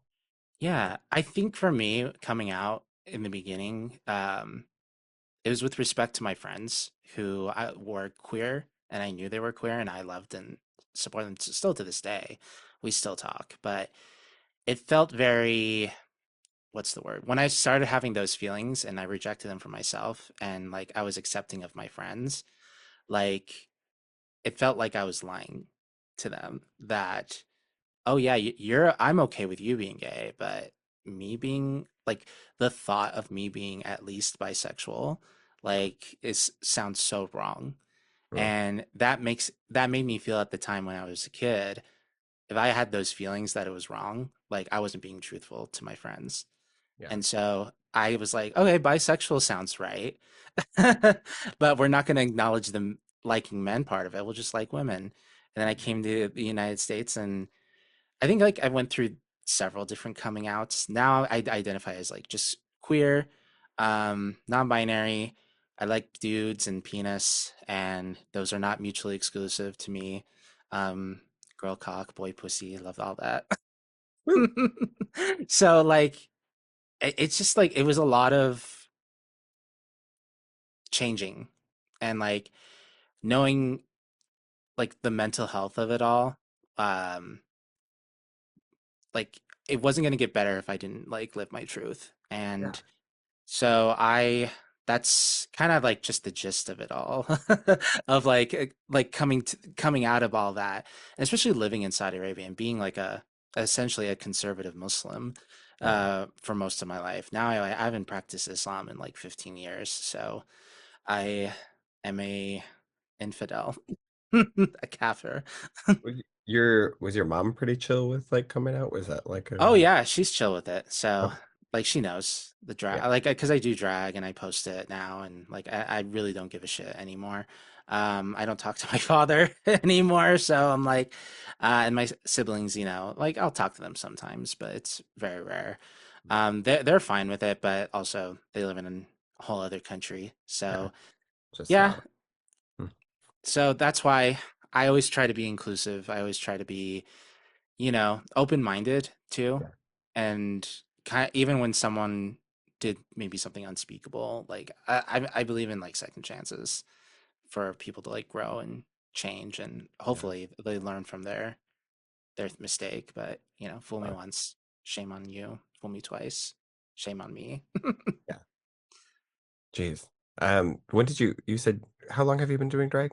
Yeah, I think for me, coming out in the beginning, it was with respect to my friends were queer, and I knew they were queer, and I loved and support them still to this day. We still talk, but it felt very, what's the word? When I started having those feelings and I rejected them for myself, and like I was accepting of my friends, like it felt like I was lying to them that, oh yeah, I'm okay with you being gay, but me being like the thought of me being at least bisexual, like is sounds so wrong. mm, And that made me feel at the time when I was a kid, if I had those feelings that it was wrong, like I wasn't being truthful to my friends. yeah, And so I was like, okay, bisexual sounds right. But we're not going to acknowledge the liking men part of it. We'll just like women. And then I came to the United States, and I think like I went through several different coming outs. Now I identify as like just queer, non-binary. I like dudes and penis, and those are not mutually exclusive to me. Um, Girl cock, boy pussy, love all that. woo, So like it's just like it was a lot of changing and like knowing like the mental health of it all. Um, like it wasn't going to get better if I didn't like live my truth. yeah, And so that's kind of like just the gist of it all of like coming out of all that, and especially living in Saudi Arabia and being like a essentially a conservative Muslim yeah. for most of my life. Now I haven't practiced Islam in like 15 years, so I am a infidel, a kafir. Was your mom pretty chill with like coming out? Was that like Oh a yeah, she's chill with it. So okay, like she knows the drag, yeah, like because I do drag and I post it now, and like I really don't give a shit anymore. I don't talk to my father anymore, so I'm like, and my siblings, like I'll talk to them sometimes, but it's very rare. They're fine with it, but also they live in a whole other country, yeah, so just yeah. not. Hmm, So that's why I always try to be inclusive. I always try to be open-minded too. yeah, And kind of, even when someone did maybe something unspeakable, like I believe in like second chances for people to like grow and change, and yeah, hopefully they learn from their mistake. But fool me uh, once, shame on you. Fool me twice, shame on me. yeah. Jeez. When did you said how long have you been doing drag?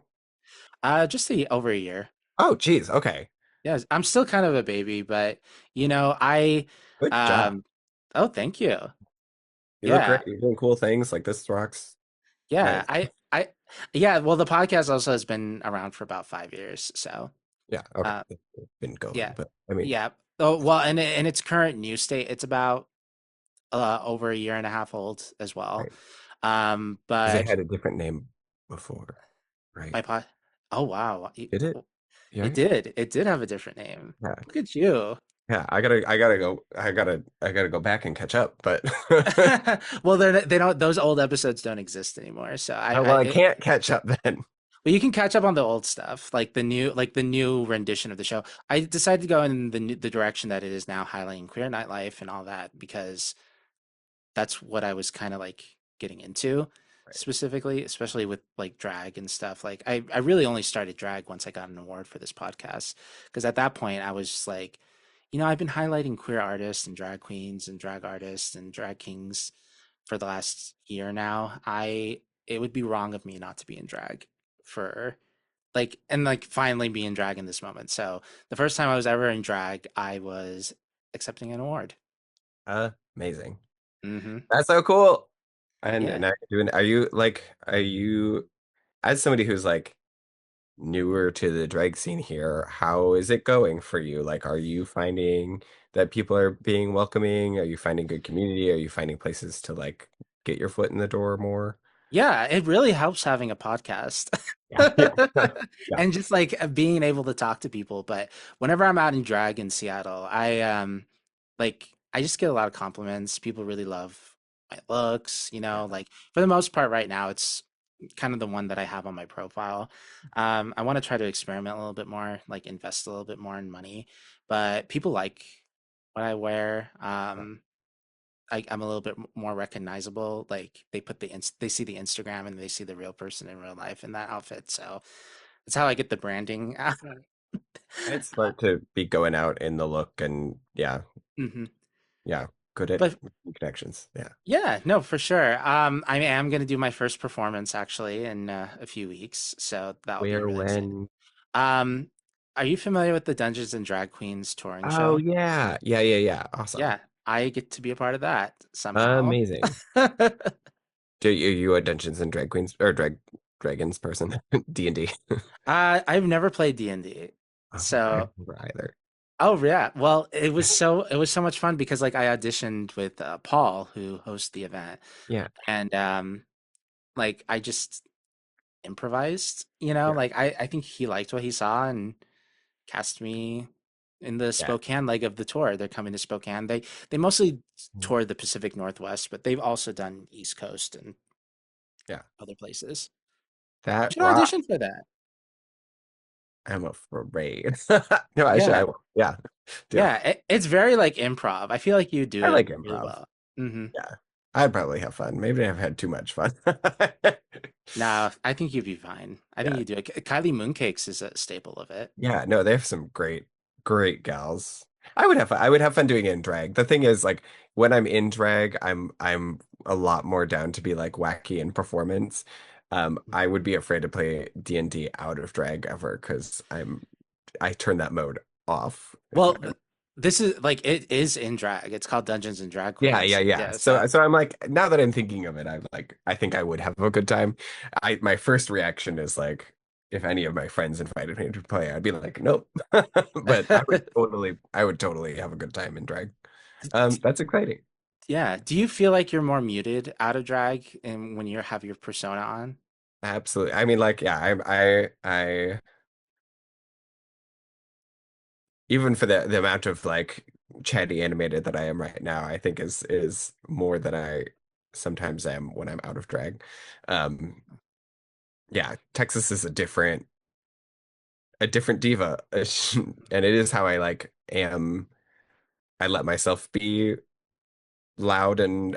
Just over a year. Oh, geez. Okay. Yeah, I'm still kind of a baby, but I Good job. um oh, thank you. You look great. Yeah. You're doing cool things. Like this rocks. Yeah, Nice. yeah, well, the podcast also has been around for about 5 years, so, Yeah. Okay. uh, It's been going, yeah, but I mean, yeah. Oh, well, and in its current news state, it's about, over a year and a half old as well. right. Because it But had a different name before, right? my pod oh, wow, Did it? Yeah. Right? it did have a different name. Yeah. Look at you. Yeah. I gotta go back and catch up, but Well, they don't those old episodes don't exist anymore, so oh, well, I can't catch up then. well, you can catch up on the old stuff, like the new rendition of the show. I decided to go in the direction that it is now, highlighting queer nightlife and all that, because that's what I was kind of like getting into Right. specifically, especially with like drag and stuff. Like I really only started drag once I got an award for this podcast, because at that point I was just like, I've been highlighting queer artists and drag queens and drag artists and drag kings for the last year now. It would be wrong of me not to be in drag for like, and like finally be in drag in this moment. So the first time I was ever in drag, I was accepting an award. Amazing. Hmm. That's so cool. And Yeah. now you're doing, are you, as somebody who's like newer to the drag scene here, how is it going for you? Like, are you finding that people are being welcoming? Are you finding good community? Are you finding places to like get your foot in the door more? Yeah, it really helps having a podcast Yeah, yeah, yeah, and just like being able to talk to people. But whenever I'm out in drag in Seattle, I just get a lot of compliments. People really love my looks, yeah. like for the most part right now it's kind of the one that I have on my profile. I want to try to experiment a little bit more, like invest a little bit more in money, but people like what I wear. I'm a little bit more recognizable. Like they see the Instagram and they see the real person in real life in that outfit. So that's how I get the branding out. It's smart to be going out in the look and yeah, hmm yeah, good at But making connections. Yeah. yeah, no, for sure. I am going to do my first performance actually in a few weeks, so that'll be Where, really exciting. when? Um, are you familiar with the Dungeons and Drag Queens touring Oh show? yeah. Yeah, yeah, yeah. Awesome. Yeah, I get to be a part of that somehow. Amazing. You a Dungeons and Drag Queens or Dragons person? D&D. I've never played D&D. Oh, So I've never either. Oh yeah. Well, it was so much fun because like I auditioned with Paul who hosts the event Yeah, and like I just improvised, yeah, like I think he liked what he saw and cast me in the yeah. Spokane leg of the tour. They're coming to Spokane. They mostly toured the Pacific Northwest, but they've also done East Coast and Yeah. other places. You That should rock. audition for that. I'm afraid. No, actually, I Yeah. will. Yeah, do. Yeah, it's very like improv. I feel like you do I it like really improv. well. hmm Yeah, I'd probably have fun. Maybe I've had too much fun. No, I think you'd be fine. I think Yeah, you do it. Kylie Mooncakes is a staple of it. yeah. No, they have some great gals. I would have fun. I would have fun doing it in drag. The thing is, like, when I'm in drag, I'm a lot more down to be like wacky in performance. I would be afraid to play D&D out of drag ever because I turn that mode off if Well, I'm this is like it is in drag. It's called Dungeons and Drag yeah, yeah, Queens. yeah. Yeah, so So I'm like, now that I'm thinking of it, I'm like, I think I would have a good time. My first reaction is like, if any of my friends invited me to play, I'd be like, nope. But I would totally have a good time in drag. D- That's exciting. yeah. Do you feel like you're more muted out of drag and when you have your persona on? Absolutely. I mean, like, yeah, even for the amount of like chatty animated that I am right now, I think is more than I sometimes am when I'm out of drag. Um, yeah, Texas is a different diva, and it is how I like am. I let myself be loud and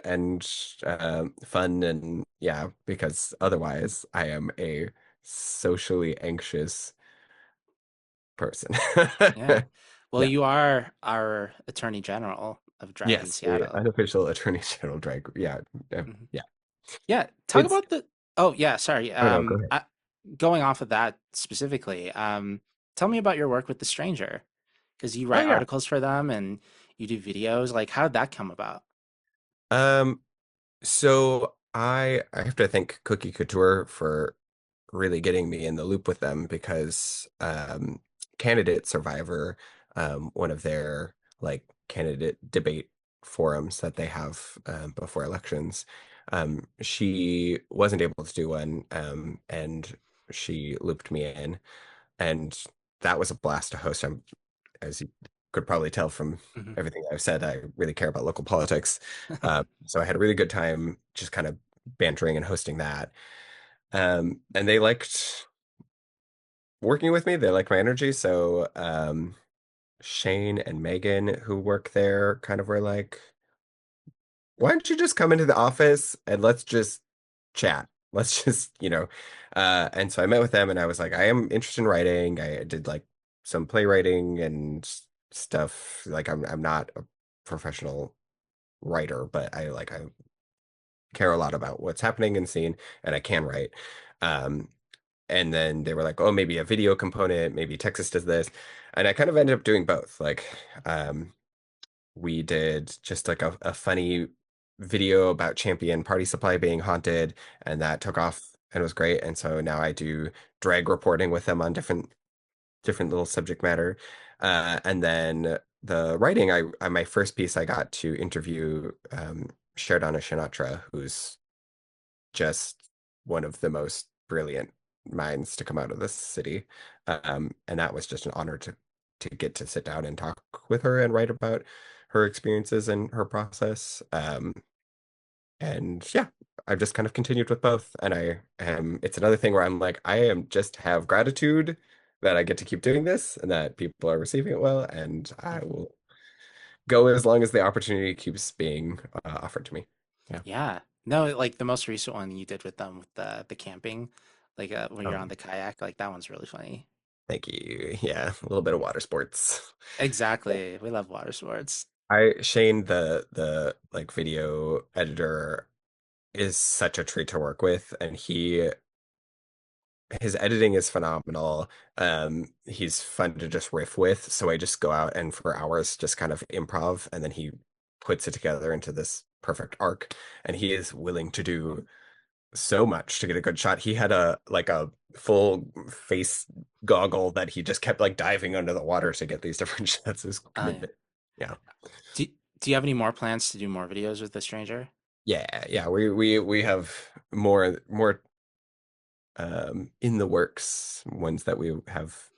fun and yeah, because otherwise I am a socially anxious person. Yeah. Well, Yeah. you are our Attorney General of drag in Yes, the Seattle. unofficial attorney general drag. Yeah. Mhm. Yeah. Yeah. Talk It's about the. Oh, yeah. Sorry. oh no, go ahead. Going off of that specifically, tell me about your work with The Stranger, because you Oh write yeah. articles for them and you do videos. Like, how did that come about? Um, so I have to thank Cookie Couture for really getting me in the loop with them because Candidate Survivor, one of their like candidate debate forums that they have before elections, she wasn't able to do one, and she looped me in, and that was a blast to host. As you could probably tell from hmm everything I've said, I really care about local politics. So I had a really good time just kind of bantering and hosting that. And they liked working with me. They liked my energy. So Shane and Megan, who work there, kind of were like, why don't you just come into the office and let's just chat? Let's just, and so I met with them and I was like, I am interested in writing. I did like some playwriting and stuff. Like I'm not a professional writer, but I care a lot about what's happening in the scene and I can write. Um, and then they were like, oh, maybe a video component, maybe Texas does this. And I kind of ended up doing both. Like, we did just like a funny video about Champion Party Supply being haunted, and that took off and was great. And so now I do drag reporting with them on different little subject matter. And then the writing, my first piece, I got to interview Shardana Shinatra, who's just one of the most brilliant minds to come out of this city. And that was just an honor to get to sit down and talk with her and write about her experiences and her process. And yeah, I've just kind of continued with both. And I am, it's another thing where I'm like, I am just have gratitude that I get to keep doing this and that people are receiving it well. And I Mhm. will go as long as the opportunity keeps being offered to me. Yeah. Yeah. No, like the most recent one you did with them with the camping, like when you're Oh, on the kayak, like that one's really funny. thank you. Yeah, a little bit of water sports. Exactly. We love water sports. Shane, the like video editor, is such a treat to work with, and his editing is phenomenal. He's fun to just riff with, so I just go out and for hours just kind of improv, and then he puts it together into this perfect arc. And he is willing to do so much to get a good shot. He had a full face goggle that he just kept like diving under the water to get these different shots. His Yeah. commitment. Yeah. Do, do you have any more plans to do more videos with the stranger? Yeah, yeah. We have more in the works, ones that we have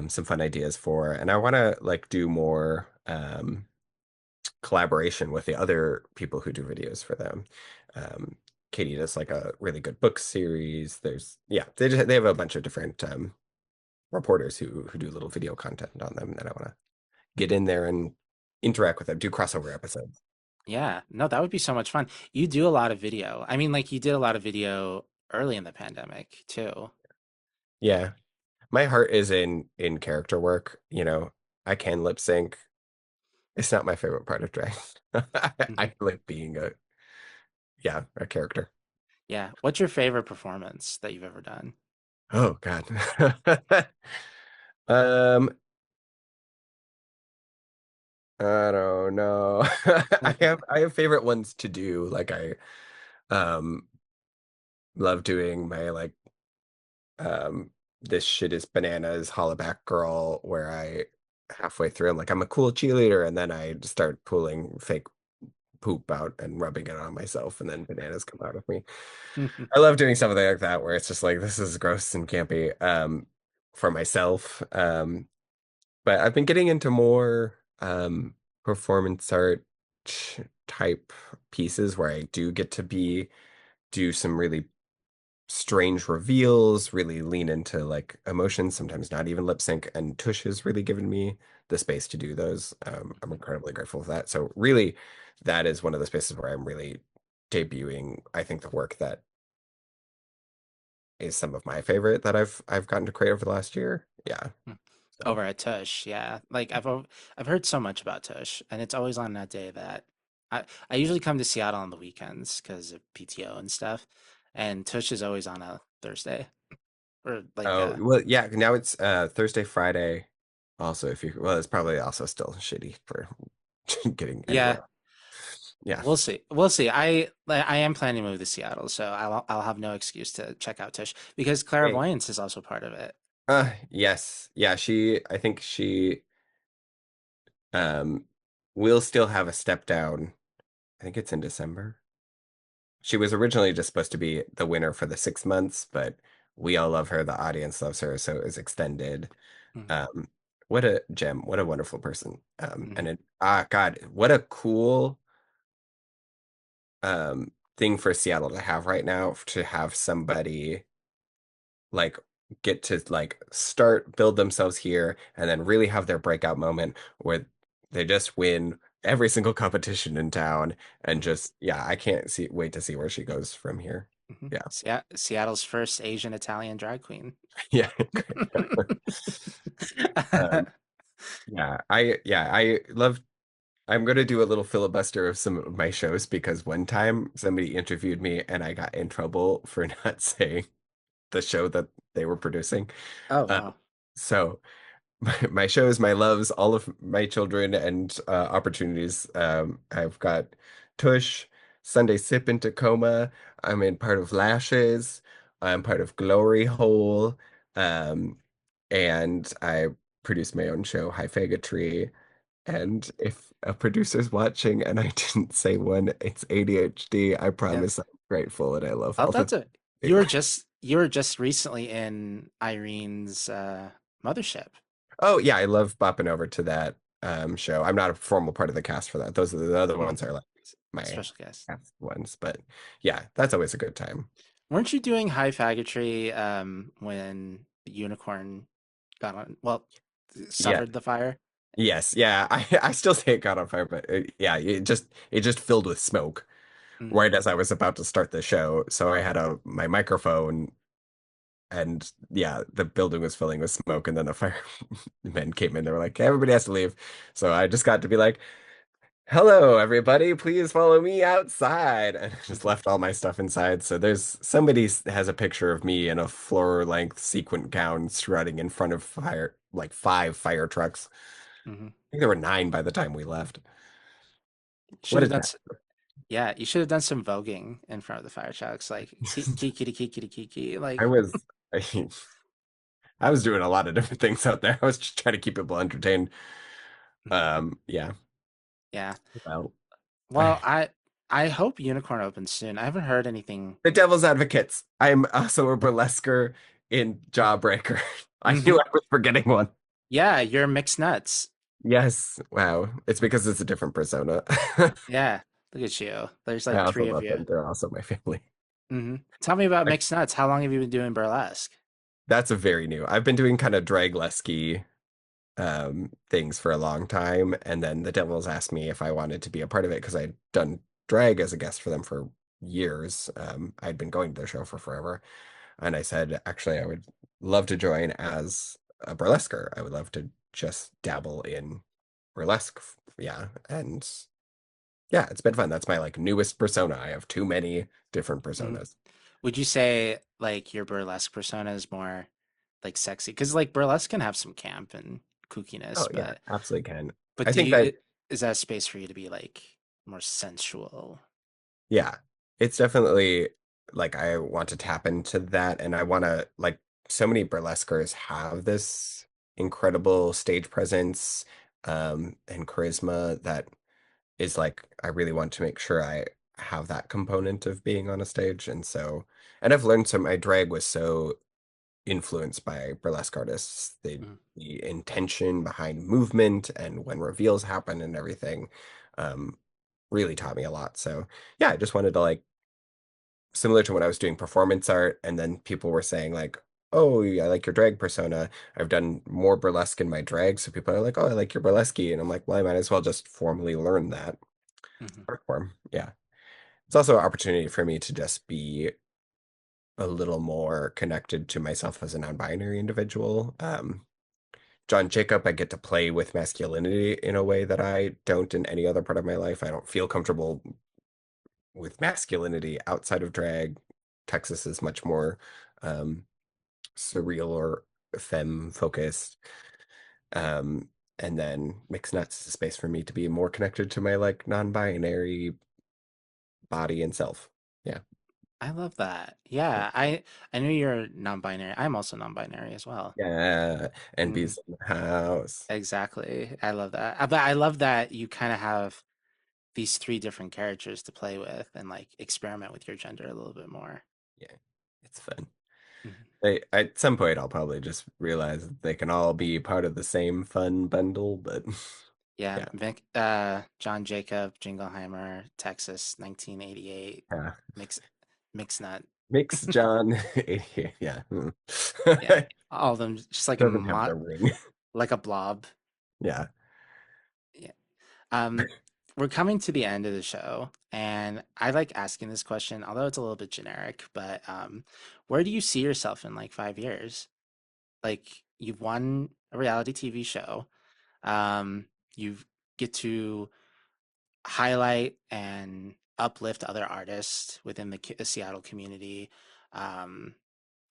some fun ideas for. And I want to like do more collaboration with the other people who do videos for them. Um, Katie does like a really good book series. There's yeah, they have a bunch of different reporters who do little video content on them that I want to get in there and interact with them, do crossover episodes. Yeah. No, that would be so much fun. You do a lot of video. I mean, like you did a lot of video early in the pandemic too. Yeah, my heart is in character work. You know, I can lip sync. It's not my favorite part of drag. Mhm. I like being a yeah a character. Yeah. What's your favorite performance that you've ever done? Oh God. Um, I don't know. I have favorite ones to do. Like I um love doing my like um this shit is bananas hollaback girl where I halfway through I'm like I'm a cool cheerleader and then I start pulling fake poop out and rubbing it on myself and then bananas come out of me. I love doing something like that where it's just like this is gross and campy for myself. But I've been getting into more performance art type pieces where I do get to do some really strange reveals, really lean into like emotions, sometimes not even lip sync. And Tush has really given me the space to do those. I'm incredibly grateful for that. So really, that is one of the spaces where I'm really debuting, I think, the work that is some of my favorite that I've gotten to create over the last year. Yeah. So Over at Tush, yeah. Like I've heard so much about Tush, and it's always on that day that I usually come to Seattle on the weekends because of PTO and stuff, and Tush is always on a Thursday or like oh well yeah, now it's Thursday, Friday. Also, if you well, it's probably also still shitty for getting yeah. anywhere. Yeah. We'll see. We'll see. I am planning to move to Seattle, so I'll have no excuse to check out Tush because Great. clairvoyance is also part of it. Yes. Yeah, I think she um will still have a step down. I think it's in December. She was originally just supposed to be the winner for the 6 months, but we all love her. The audience loves her, so it was extended. Mhm, Um, what a gem, what a wonderful person. mhm, God, what a cool thing for Seattle to have right now, to have somebody like get to like start build themselves here and then really have their breakout moment where they just win every single competition in town and mhm, just yeah, I can't see wait to see where she goes from here. mhm. Yeah. Seattle's first Asian Italian drag queen. Yeah. I love I'm gonna do a little filibuster of some of my shows because one time somebody interviewed me and I got in trouble for not saying the show that they were producing. Oh Uh, no. so my shows, my loves, all of my children and opportunities. I've got Tush, Sunday Sip in Tacoma. I'm in part of Lashes. I'm part of Glory Hole. Um, and I produce my own show, High Fagatry. And if a producer's watching and I didn't say one, it's ADHD. I Yeah. promise I'm grateful and I love Oh, all the that's it. You were just recently in Irene's mothership. Oh yeah, I love bopping over to that show. I'm not a formal part of the cast for that. Those are the other Mm, ones are like my special guest. cast ones. But yeah, that's always a good time. Weren't you doing high faggotry when the unicorn got on, well, Yeah. suffered the fire? Yes. Yeah. I still say it got on fire, but yeah, it just filled with smoke Mm, right as I was about to start the show. So I had a my microphone and yeah, the building was filling with smoke and then the firemen came in. They were like, everybody has to leave. So I just got to be like, hello, everybody. Please follow me outside. And I just mhm, left all my stuff inside. So there's somebody has a picture of me in a floor-length sequin gown strutting in front of fire, like 5 fire trucks. mhm. I think there were 9 by the time we left. Should What have a done. time. Yeah, you should have done some voguing in front of the fire trucks, like kiki to kiki to kiki. I Like, was I was doing a lot of different things out there. I was just trying to keep people entertained. mhm, Yeah. yeah. Well, Well, I hope Unicorn opens soon. I haven't heard anything. the devil's advocates. I'm also a burlesquer in Jawbreaker. I knew Hmm. I was forgetting one. Yeah, you're mixed nuts. Yes. Wow. It's because it's a different persona. Yeah, look at you. There's I like also three of love you. them. They're also my family. Tell me about I, mixed nuts. How long have you been doing burlesque? that's a very new. I've been doing kind of drag-lesque things for a long time, and then the Devils asked me if I wanted to be a part of it because I'd done drag as a guest for them for years. I'd been going to the show for forever, and I said, actually, I would love to join as a burlesquer. I would love to just dabble in burlesque. Yeah, and yeah, it's been fun. That's my like newest persona. I have too many different Mhm. personas. Would you say like your burlesque persona is more like sexy? Because like burlesque can have some camp and kookiness, Oh yeah, but absolutely can. but I do think you that is that a space for you to be like more sensual? yeah, it's definitely like I want to tap into that and I want to like so many burlesquers have this incredible stage presence and charisma that is like I really want to make sure I have that component of being on a stage and I've learned some my drag was so influenced by burlesque artists. Mhm. The intention behind movement and when reveals happen and everything um, really taught me a lot. So yeah, I just wanted to like similar to when I was doing performance art, and then people were saying like, "Oh, yeah, I like your drag persona." I've done more burlesque in my drag, so people are like, "Oh, I like your burlesque," and I'm like, "Well, I might as well just formally learn that Mhm. art form." Yeah, it's also an opportunity for me to just be a little more connected to myself as a non-binary individual. John Jacob, I get to play with masculinity in a way that I don't in any other part of my life. I don't feel comfortable with masculinity outside of drag. Texas is much more um, surreal or femme focused. Um, and then mixed nuts is a space for me to be more connected to my like non-binary body and self. Yeah. I love that. Yeah, I knew you're non-binary. I'm also non-binary as well. Yeah. And Mhm. bees in the house. Exactly. I love that. But I love that you kind of have these three different characters to play with and like experiment with your gender a little bit more. Yeah. It's fun. Mhm. At some point, I'll probably just realize that they can all be part of the same fun bundle, but Yeah, yeah. John Jacob, Jingleheimer, Texas, 1988, Yeah. mix nut. Mix John. Yeah. Yeah, all of them just like a Doesn't have mot, the ring. like a blob. Yeah. Yeah. Um, we're coming to the end of the show, and I like asking this question, although it's a little bit generic, but where do you see yourself in like 5 years? Like you've won a reality TV show. You get to highlight and uplift other artists within the Seattle community. Um,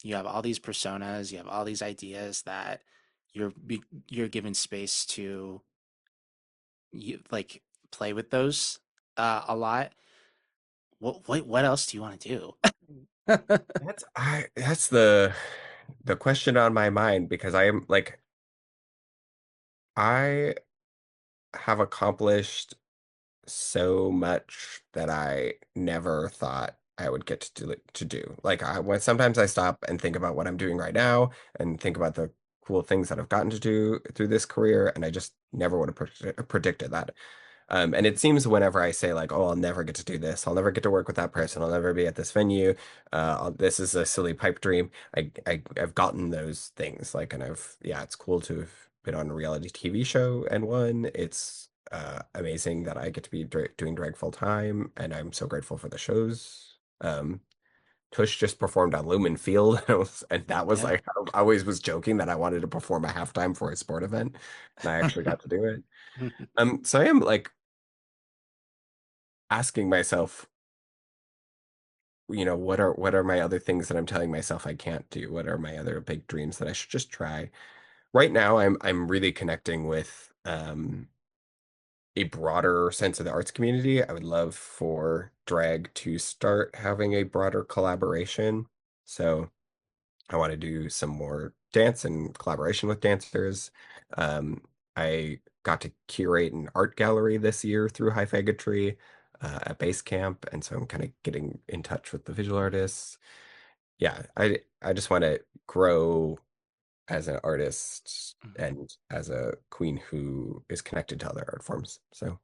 you have all these personas, you have all these ideas that you're given space to like play with those a lot. What else do you want to do? That's the question on my mind because I am like I have accomplished so much that I never thought I would get to do. Like when sometimes I stop and think about what I'm doing right now and think about the cool things that I've gotten to do through this career, and I just never would have predicted that. And it seems whenever I say like, "Oh, I'll never get to do this. I'll never get to work with that person. I'll never be at this venue. This is a silly pipe dream." I've gotten those things like, and yeah, it's cool to have been on a reality TV show and won. It's amazing that I get to be doing drag full time, and I'm so grateful for the shows. Tush just performed on Lumen Field, and that was Yeah. like I always was joking that I wanted to perform a halftime for a sport event, and I actually got to do it. So I am like asking myself, what are my other things that I'm telling myself I can't do? What are my other big dreams that I should just try? Right now, I'm really connecting with a broader sense of the arts community. I would love for drag to start having a broader collaboration. So I want to do some more dance and collaboration with dancers. Um, I got to curate an art gallery this year through High Faggotry at base camp, and so I'm kind of getting in touch with the visual artists. Yeah, I just want to grow as an artist Mhm. and as a queen who is connected to other art forms. So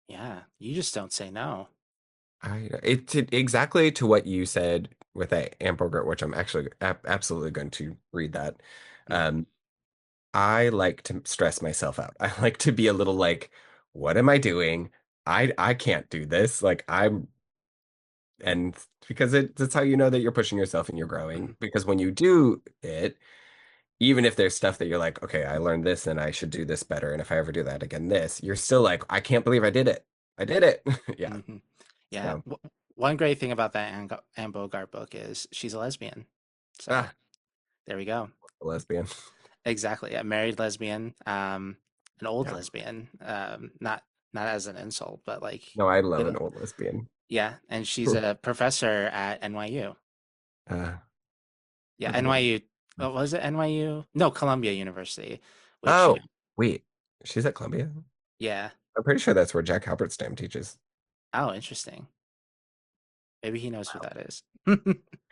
Yeah, you just don't say no. exactly to what you said with that hamburger, which I'm actually absolutely going to read that. Mhm. Um, I like to stress myself out. I like to be a little like, what am I doing? I can't do this. Like and because that's how you know that you're pushing yourself and you're growing. Mhm. Because when you do it, even if there's stuff that you're like, okay, I learned this and I should do this better. And if I ever do that again, you're still like, I can't believe I did it. I did it. Yeah. Mhm. Yeah. So, One great thing about that Anne Bogart book is she's a lesbian. So ah, there we go. lesbian. Exactly. A married lesbian, an old Yeah. lesbian. Not as an insult, but like, No, I you love an know, old lesbian. yeah. And she's a professor at NYU. Uh, Yeah, what about? NYU. What was it? NYU? No, Columbia University, which, Oh, wait. She's at Columbia? yeah. I'm pretty sure that's where Jack Halbertstam teaches. Oh, interesting. Maybe he knows who that is.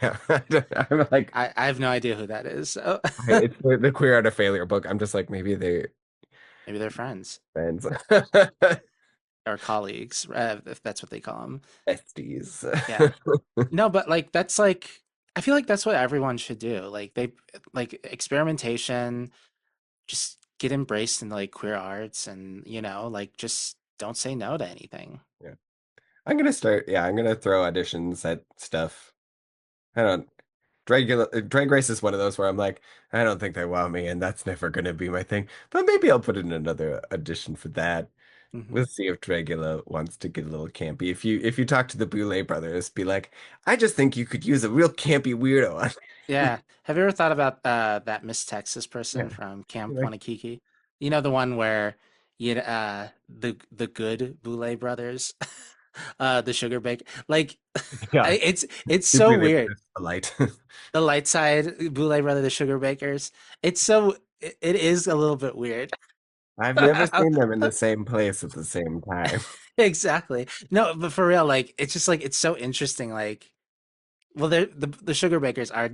Yeah. I'm like, I have no idea who that is. So it's the Queer Art of Failure book. I'm just like, maybe they maybe they're friends friends. or colleagues, if that's what they call them. Besties. Yeah. No, but like that's like I feel like that's what everyone should do. Like experimentation, just get embraced in like queer arts and like just don't say no to anything. Yeah. I'm gonna throw auditions at stuff. I don't Drag Race is one of those where I'm like, I don't think they want me, and that's never gonna be my thing. But maybe I'll put in another audition for that. Hmm. We'll see if Dragula wants to get a little campy. If you talk to the Boulay brothers, be like, I just think you could use a real campy weirdo on. Yeah. Have you ever thought about that Miss Texas person Yeah. from Be Camp like, Wannakiki? You know the one where the good Boulay brothers, the sugar bake. Like yeah, it's the so Boulay weird. brothers, the light. The light side Boulay brother, the sugar bakers. It is a little bit weird. I've never seen them in the same place at the same time. Exactly. No, but for real, like it's just like it's so interesting. Like, well, the sugar bakers are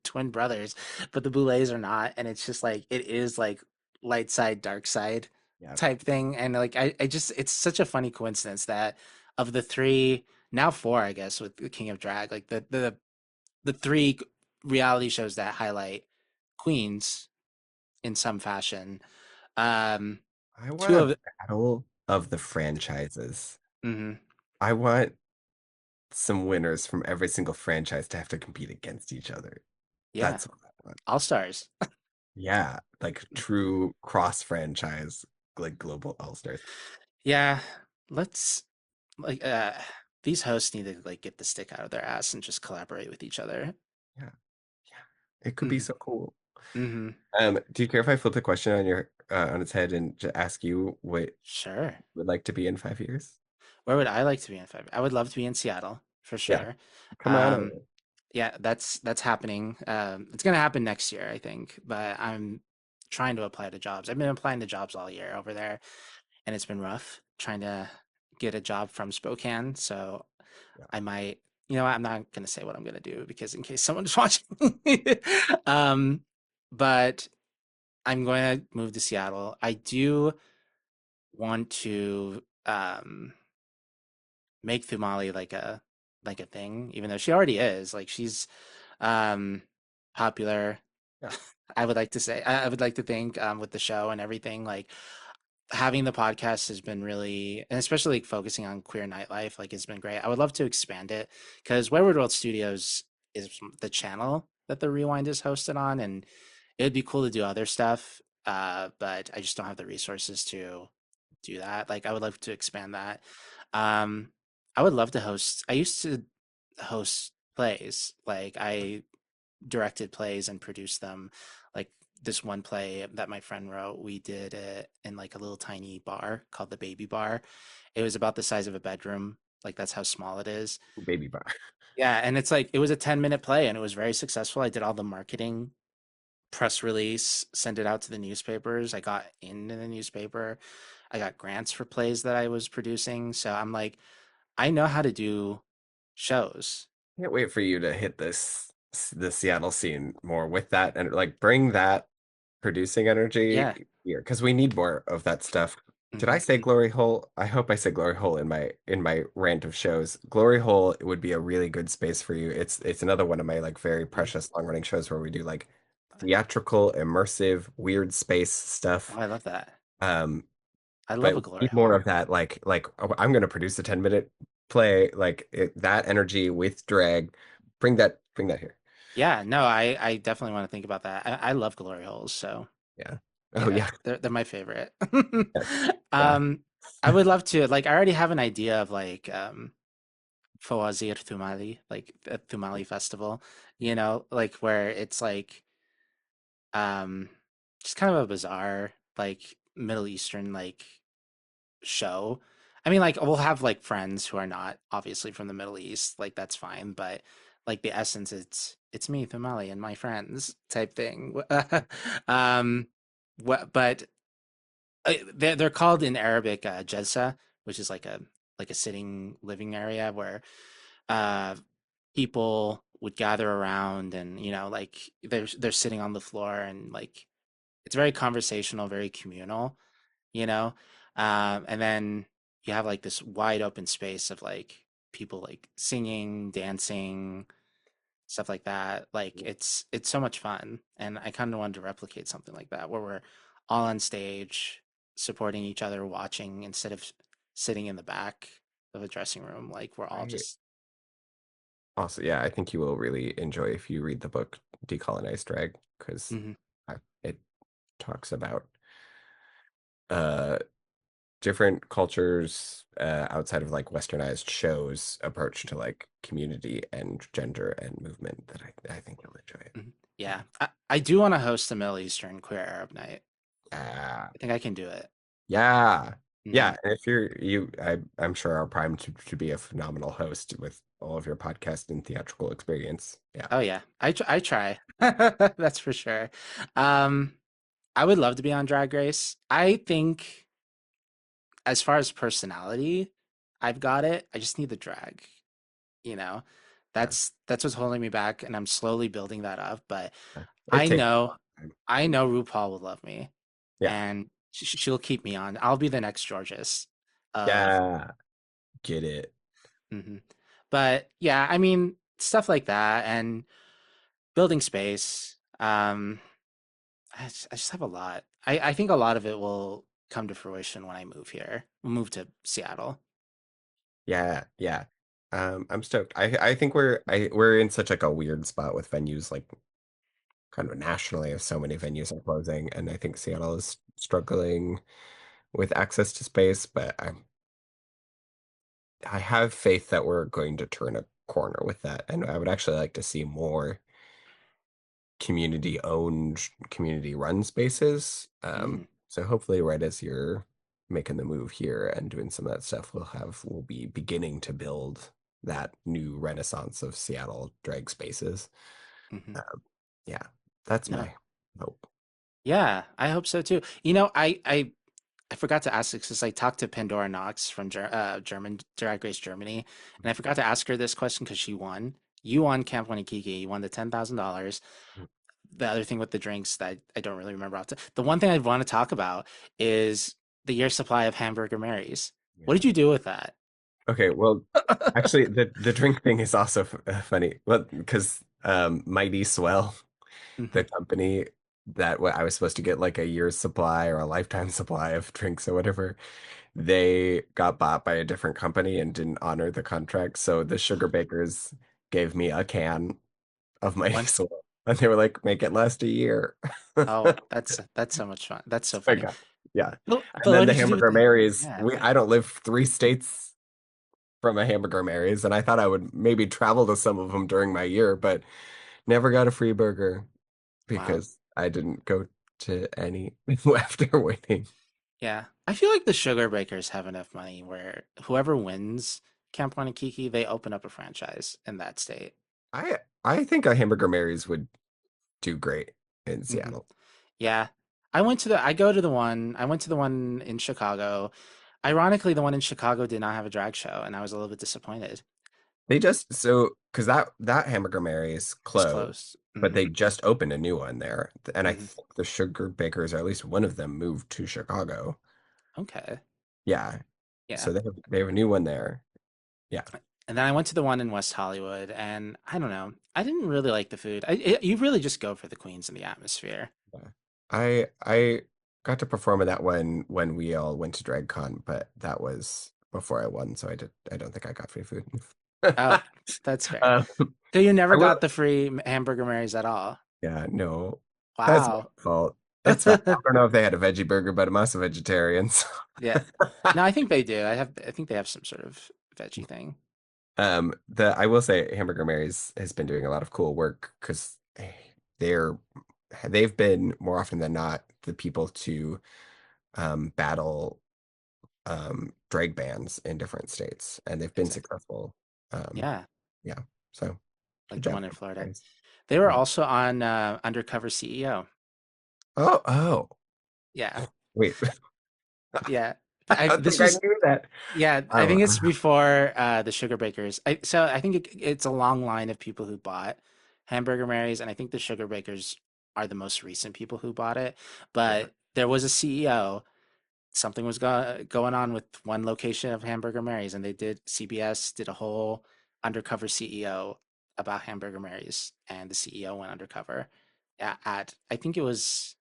twin brothers, but the Boulets are not, and it's just like it is like light side, dark side Yeah, type thing. And like I just it's such a funny coincidence that of the three, now four, I guess, with the King of Drag, like the three reality shows that highlight queens in some fashion. Um, I want two a of battle of the franchises. mhm, I want some winners from every single franchise to have to compete against each other. yeah, That's what I want. All Stars. Yeah, like true cross franchise, like global all stars. Yeah, let's like these hosts need to like get the stick out of their ass and just collaborate with each other. Yeah, yeah, it could be Hmm. so cool. Hmm. Do you care if I flip the question on its head and just ask you what you Sure. would like to be in 5 years? Where would I like to be in 5? I would love to be in Seattle for Yeah, sure. come on Um, over. yeah, that's happening. It's gonna happen next year, I think, but I'm trying to apply to jobs. I've been applying to jobs all year over there, and it's been rough trying to get a job from Spokane. So Yeah, I might. you know, I'm not gonna say what I'm gonna do because in case someone's watching. um, but I'm going to move to Seattle. I do want to make Thumali like a thing, even though she already is. Like she's um popular. Yeah. I would like to say I would like to think with the show and everything, like having the podcast has been really, and especially like focusing on queer nightlife, like it's been great. I would love to expand it because Wayward World Studios is the channel that the Rewind is hosted on, and it would be cool to do other stuff. But I just don't have the resources to do that. Like I would love to expand that. Um, I would love to host. I used to host plays. Like I directed plays and produced them. Like this one play that my friend wrote, we did it in like a little tiny bar called the Baby Bar. It was about the size of a bedroom. Like that's how small it is. Baby bar. Yeah, and it's like it was a 10-minute play and it was very successful. I did all the marketing, press release, send it out to the newspapers. I got into the newspaper. I got grants for plays that I was producing. So I'm like, I know how to do shows. Can't wait for you to hit the Seattle scene more with that and like bring that producing Yeah. energy here because we need more of that stuff. Did I Hmm. say Glory Hole? I hope I said Glory Hole in my rant of shows. Glory Hole would be a really good space for you. It's another one of my like very Hmm. precious long running shows where we do like theatrical, immersive, weird space Oh, stuff. I love that. Um, I love but a we glory need more hole. of that like oh, I'm going to produce a 10-minute play that energy with drag. Bring that here. Yeah, no, I definitely want to think about that. I love glory holes, so Yeah. Oh yeah, yeah. they're my favorite. Yes. Yeah. Um, I would love to like I already have an idea of like Fawazir Thumali, like a Thumali festival, you know, like where it's like um just kind of a bizarre like Middle Eastern like show. I mean, like we'll have like friends who are not obviously from the Middle East, like that's fine, but like the essence, it's me, Thumali, and my friends type thing. What? But they're called in Arabic jalsa, which is like a sitting living area where uh people would gather around and you know like they're sitting on the floor and like it's very conversational, very communal, you know? And then you have like this wide open space of like people like singing, dancing, stuff like that. Like it's so much fun. And I kind of wanted to replicate something like that where we're all on stage supporting each other, watching instead of sitting in the back of a dressing room. Like we're all I just also, yeah, I think you will really enjoy if you read the book Decolonized Drag because mhm, it talks about uh different cultures outside of like westernized shows approach to like community and gender and movement that I think you'll enjoy it. mhm. Yeah. I do want to host a Middle Eastern queer Arab night. Yeah. I think I can do it. Yeah. Hmm. Yeah. And if I'm sure are primed to be a phenomenal host with all of your podcast and theatrical experience. Yeah. Oh yeah, I try. That's for sure. Um, I would love to be on Drag Race. I think as far as personality, I've got it. I just need the drag, you know. Yeah. That's what's holding me back, and I'm slowly building that up. But Yeah. It I takes know, time. I know RuPaul will love me, Yeah. and she'll keep me on. I'll be the next Georges of. Yeah. Get it. Mhm. But yeah, I mean stuff like that, and building space. I just have a lot. I think a lot of it will come to fruition when I move here. We'll move to Seattle. Yeah. Yeah. I'm stoked. I think we're in such like a weird spot with venues like kind of nationally as so many venues are closing, and I think Seattle is struggling with access to space, but I have faith that we're going to turn a corner with that, and I would actually like to see more community owned, community run spaces. Mm, So hopefully, right as you're making the move here and doing some of that stuff, we'll be beginning to build that new renaissance of Seattle drag spaces. hmm. Um, yeah, that's No. my hope. Yeah, I hope so too. You know, I I forgot to ask this because I talked to Pandora Knox from German Drag Race Germany, and I forgot to ask her this question because she won. You won Camp Wannakiki. You won the $10,000. The other thing with the drinks that I don't really remember the one thing I want to talk about is the year supply of Hamburger Marys. What Yeah. did you do with that? Okay, well, actually, the drink thing is also funny. Well, because Mighty Swell, the Hmm. company that I was supposed to get like a year's supply or a lifetime supply of drinks or whatever, they got bought by a different company and didn't honor the contract. So the sugar bakers gave me a can of Mighty One, Swell, and they were like, "Make it last a year." oh, that's so much fun. That's so I funny. got yeah. But And then what the did you do with Hamburger the? Marys, Yeah, we I don't live 3 states from a Hamburger Mary's, and I thought I would maybe travel to some of them during my year, but never got a free burger wow. because I didn't go to any after waiting. Yeah, I feel like the sugar bakers have enough money where whoever wins Camp Wannakiki, they open up a franchise in that state. I think a Hamburger Mary's would do great in Hmm. Seattle. Yeah, I went to the one in Chicago. Ironically, the one in Chicago did not have a drag show, and I was a little bit disappointed. They just so because that Hamburger Mary's It's closed, closed. but Hmm. they just opened a new one there, and I Hmm. think the Sugar Bakers, or at least one of them, moved to Chicago. Okay. Yeah, Yeah. so they have a new one there. Yeah. And then I went to the one in West Hollywood, and I don't know. I didn't really like the food. You really just go for the queens and the atmosphere. Yeah. I got to perform in that one when we all went to DragCon, but that was before I won, so I don't think I got free food. Oh, that's fair. Um, So you never I will got the free hamburger Marys at all? yeah, no. That's my Wow. fault. It's fine. I don't know if they had a veggie burger, but I'm also vegetarian. So. Yeah. No, I think they do. I think they have some sort of veggie thing. The I will say Hamburger Mary's has been doing a lot of cool work because they're they've been more often than not the people to battle drag bands in different states, and they've been Exactly. successful. Um, Yeah, yeah, so like good the job, one in Hamburger Florida. Mary's. They were Yeah. also on Undercover CEO. Oh, Yeah. wait, Yeah. I don't This think I was knew that. yeah, I Oh, think it's before the Sugar Bakers. So I think it's a long line of people who bought Hamburger Marys, and I think the Sugar Bakers are the most recent people who bought it. yeah. But there was a CEO. Something was going on with one location of Hamburger Mary's, and CBS did a whole undercover CEO about Hamburger Mary's, and the CEO went undercover at I think it was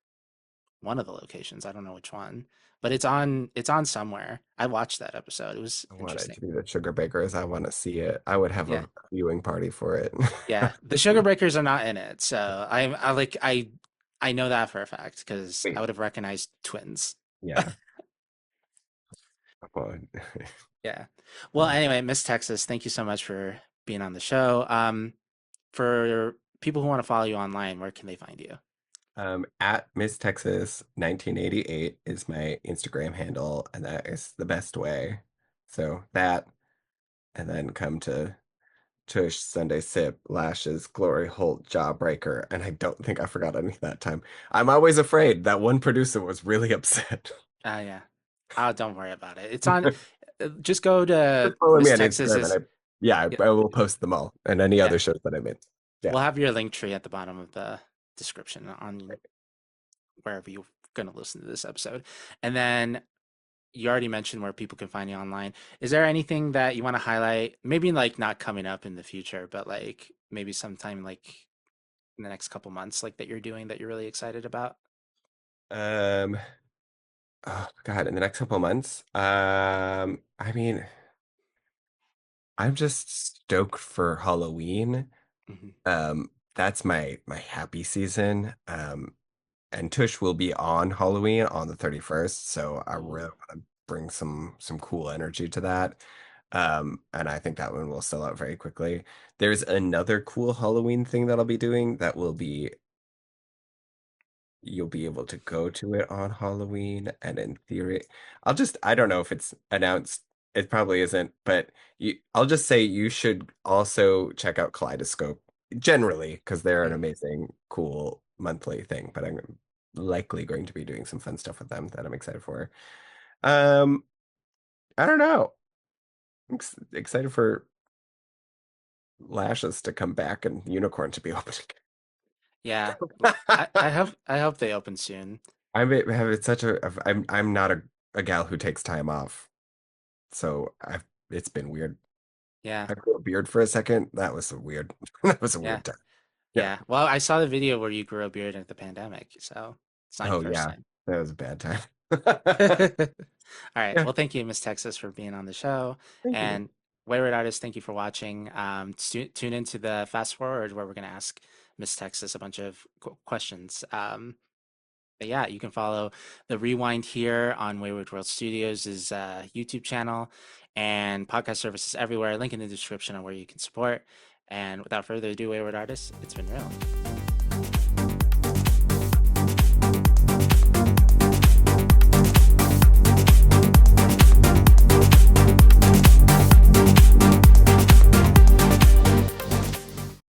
one of the locations. I don't know which one, but it's on somewhere. I watched that episode. It was I want it interesting. to be the Sugar Bakers. I want to see it. I would have Yeah. a viewing party for it. Yeah. The Sugar Breakers are not in it. So I know that for a fact because I Wait, would have recognized twins. yeah. Well, Yeah. Well, anyway, Miss Texas, thank you so much for being on the show. For people who want to follow you online, where can they find you? At Miss Texas 1988 is my Instagram handle, and that is the best way. So that, and then come to Tush, Sunday Sip, Lashes, Glory Holt, Jawbreaker, and I don't think I forgot any that time. I'm always afraid that one producer was really upset. Yeah. Oh, don't worry about it. It's on. Just go to Just follow me Miss on Instagram, and Texas's. yeah, Yeah. I will post them all and any Yeah. other shows that I made. Yeah. We'll have your link tree at the bottom of the description on wherever you're going to listen to this episode. And then you already mentioned where people can find you online. Is there anything that you want to highlight? Maybe like not coming up in the future, but like maybe sometime like in the next couple months, like that you're doing that you're really excited about? Um, oh God, in the next couple of months, I mean, I'm just stoked for Halloween. Hmm. That's my happy season. And Tush will be on Halloween on the 31st, so I really Ooh. want to bring some cool energy to that. And I think that one will sell out very quickly. There's another cool Halloween thing that I'll be doing that will be you'll be able to go to it on Halloween, and in theory, I don't know if it's announced. It probably isn't, but I'll just say you should also check out Kaleidoscope generally because they're an Hmm. amazing, cool monthly thing. But I'm likely going to be doing some fun stuff with them that I'm excited for. Um, I don't know. I'm excited for lashes to come back and unicorn to be opening. Yeah. I hope they open soon. Having such a I'm not a gal who takes time off, so I've it's been weird. Yeah. I grew a beard for a second. That was a weird. That was a Yeah. weird time. Yeah. Yeah. Well, I saw the video where you grew a beard at the pandemic, so it's not your Oh first yeah, time. that was a bad time. All right. Yeah. Well, thank you, Miss Texas, for being on the show. Thank you. And Wayward Artist, thank you for watching. Tune into the fast forward where we're going to ask Miss Texas a bunch of questions. But yeah, you can follow the Rewind here on Wayward World Studios' YouTube channel and podcast services everywhere. Link in the description on where you can support. And without further ado, Wayward Artists, it's been real.